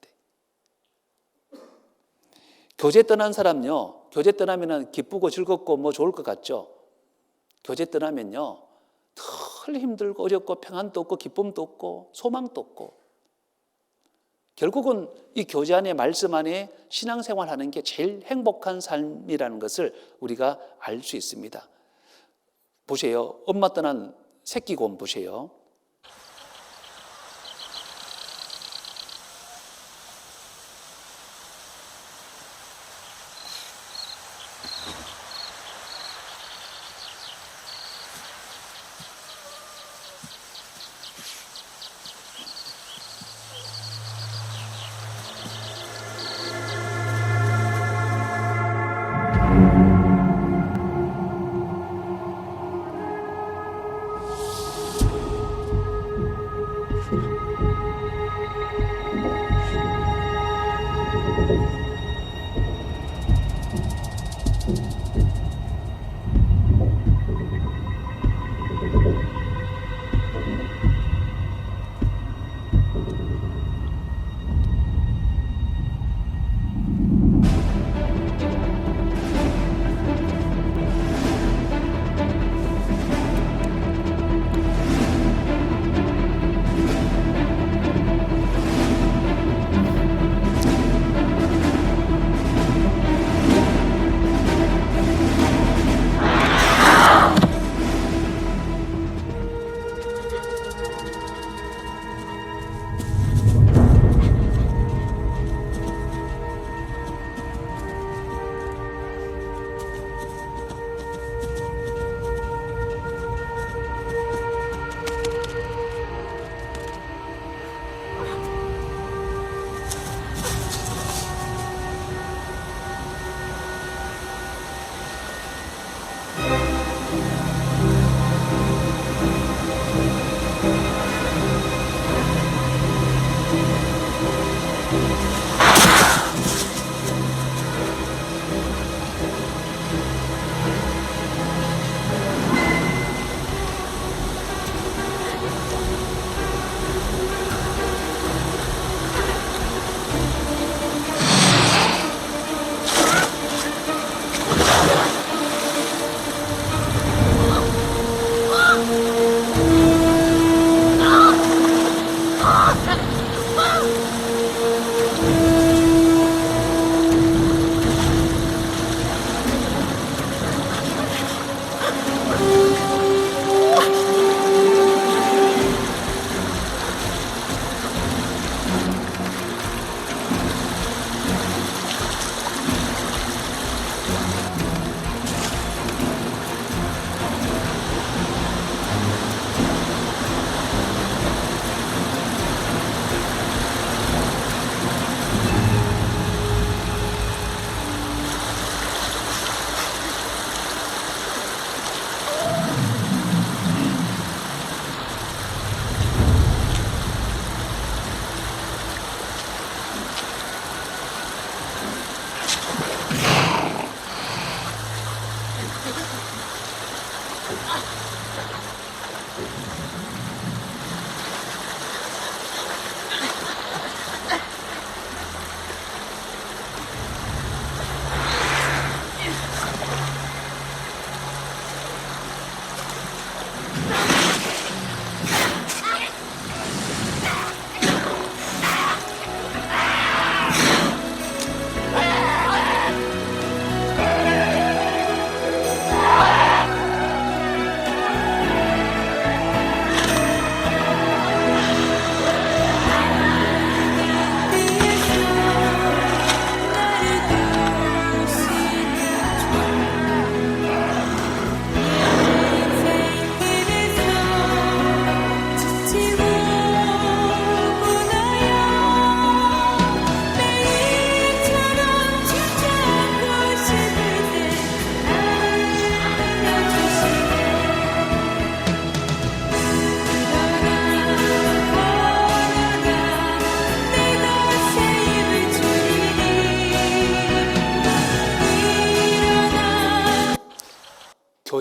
교제 떠난 사람요, 교제 떠나면 기쁘고 즐겁고 뭐 좋을 것 같죠. 교제 떠나면요, 늘 힘들고 어렵고 평안도 없고 기쁨도 없고 소망도 없고. 결국은 이 교제 안에, 말씀 안에 신앙생활하는 게 제일 행복한 삶이라는 것을 우리가 알 수 있습니다. 보세요. 엄마 떠난 새끼곰 보세요.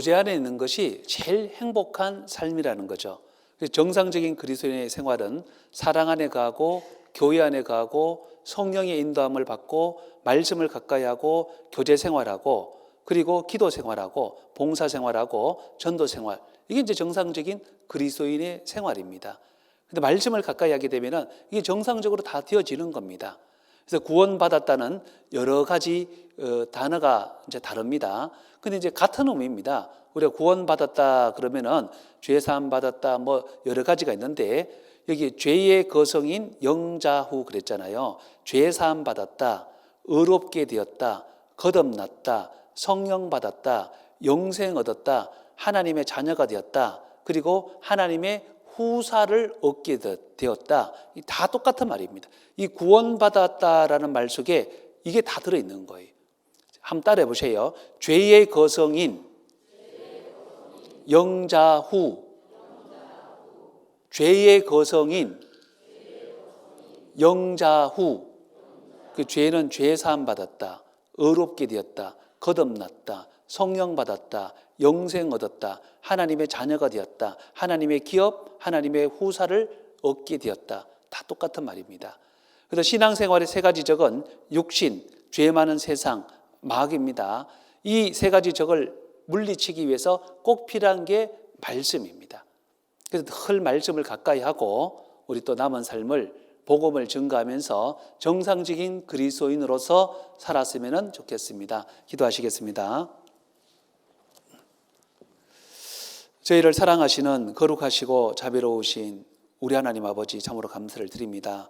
교제 안에 있는 것이 제일 행복한 삶이라는 거죠. 그래서 정상적인 그리스도인의 생활은 사랑 안에 가고 교회 안에 가고 성령의 인도함을 받고 말씀을 가까이 하고 교제 생활하고 그리고 기도 생활하고 봉사 생활하고 전도 생활, 이게 이제 정상적인 그리스도인의 생활입니다. 근데 말씀을 가까이 하게 되면은 이게 정상적으로 다 되어지는 겁니다. 그래서 구원받았다는 여러 가지 단어가 이제 다릅니다. 근데 이제 같은 의미입니다. 우리가 구원받았다 그러면은 죄 사함 받았다 뭐 여러 가지가 있는데, 여기 죄의 거성인 영자후 그랬잖아요. 죄 사함 받았다, 의롭게 되었다, 거듭났다, 성령 받았다, 영생 얻었다, 하나님의 자녀가 되었다, 그리고 하나님의 후사를 얻게 되었다. 다 똑같은 말입니다. 이 구원받았다라는 말 속에 이게 다 들어있는 거예요. 한번 따라해 보세요. 죄의 거성인 영자후, 죄의 거성인 영자후. 그 죄는 죄 사함 받았다, 의롭게 되었다, 거듭났다, 성령 받았다, 영생 얻었다, 하나님의 자녀가 되었다, 하나님의 기업, 하나님의 후사를 얻게 되었다. 다 똑같은 말입니다. 그래서 신앙생활의 세 가지 적은 육신, 죄 많은 세상, 마귀입니다. 이 세 가지 적을 물리치기 위해서 꼭 필요한 게 말씀입니다. 그래서 늘 말씀을 가까이 하고 우리 또 남은 삶을 복음을 증거하면서 정상적인 그리스도인으로서 살았으면 좋겠습니다. 기도하시겠습니다. 저희를 사랑하시는 거룩하시고 자비로우신 우리 하나님 아버지, 참으로 감사를 드립니다.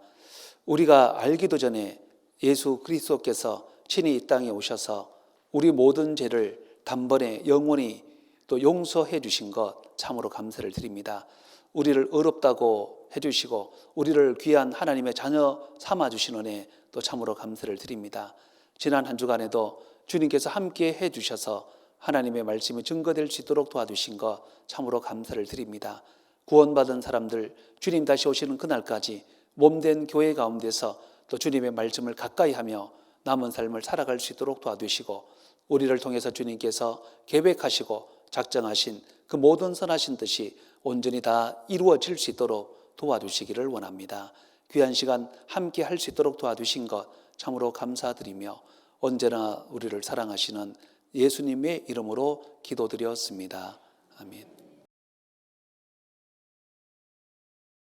우리가 알기도 전에 예수 그리스도께서 친히 이 땅에 오셔서 우리 모든 죄를 단번에 영원히 또 용서해 주신 것 참으로 감사를 드립니다. 우리를 의롭다고 해주시고 우리를 귀한 하나님의 자녀 삼아주신 은혜 또 참으로 감사를 드립니다. 지난 한 주간에도 주님께서 함께 해주셔서 하나님의 말씀이 증거될 수 있도록 도와주신 것 참으로 감사를 드립니다. 구원받은 사람들 주님 다시 오시는 그날까지 몸된 교회 가운데서 또 주님의 말씀을 가까이 하며 남은 삶을 살아갈 수 있도록 도와주시고 우리를 통해서 주님께서 계획하시고 작정하신 그 모든 선하신 뜻이 온전히 다 이루어질 수 있도록 도와주시기를 원합니다. 귀한 시간 함께 할 수 있도록 도와주신 것 참으로 감사드리며 언제나 우리를 사랑하시는 예수님의 이름으로 기도드렸습니다. 아멘.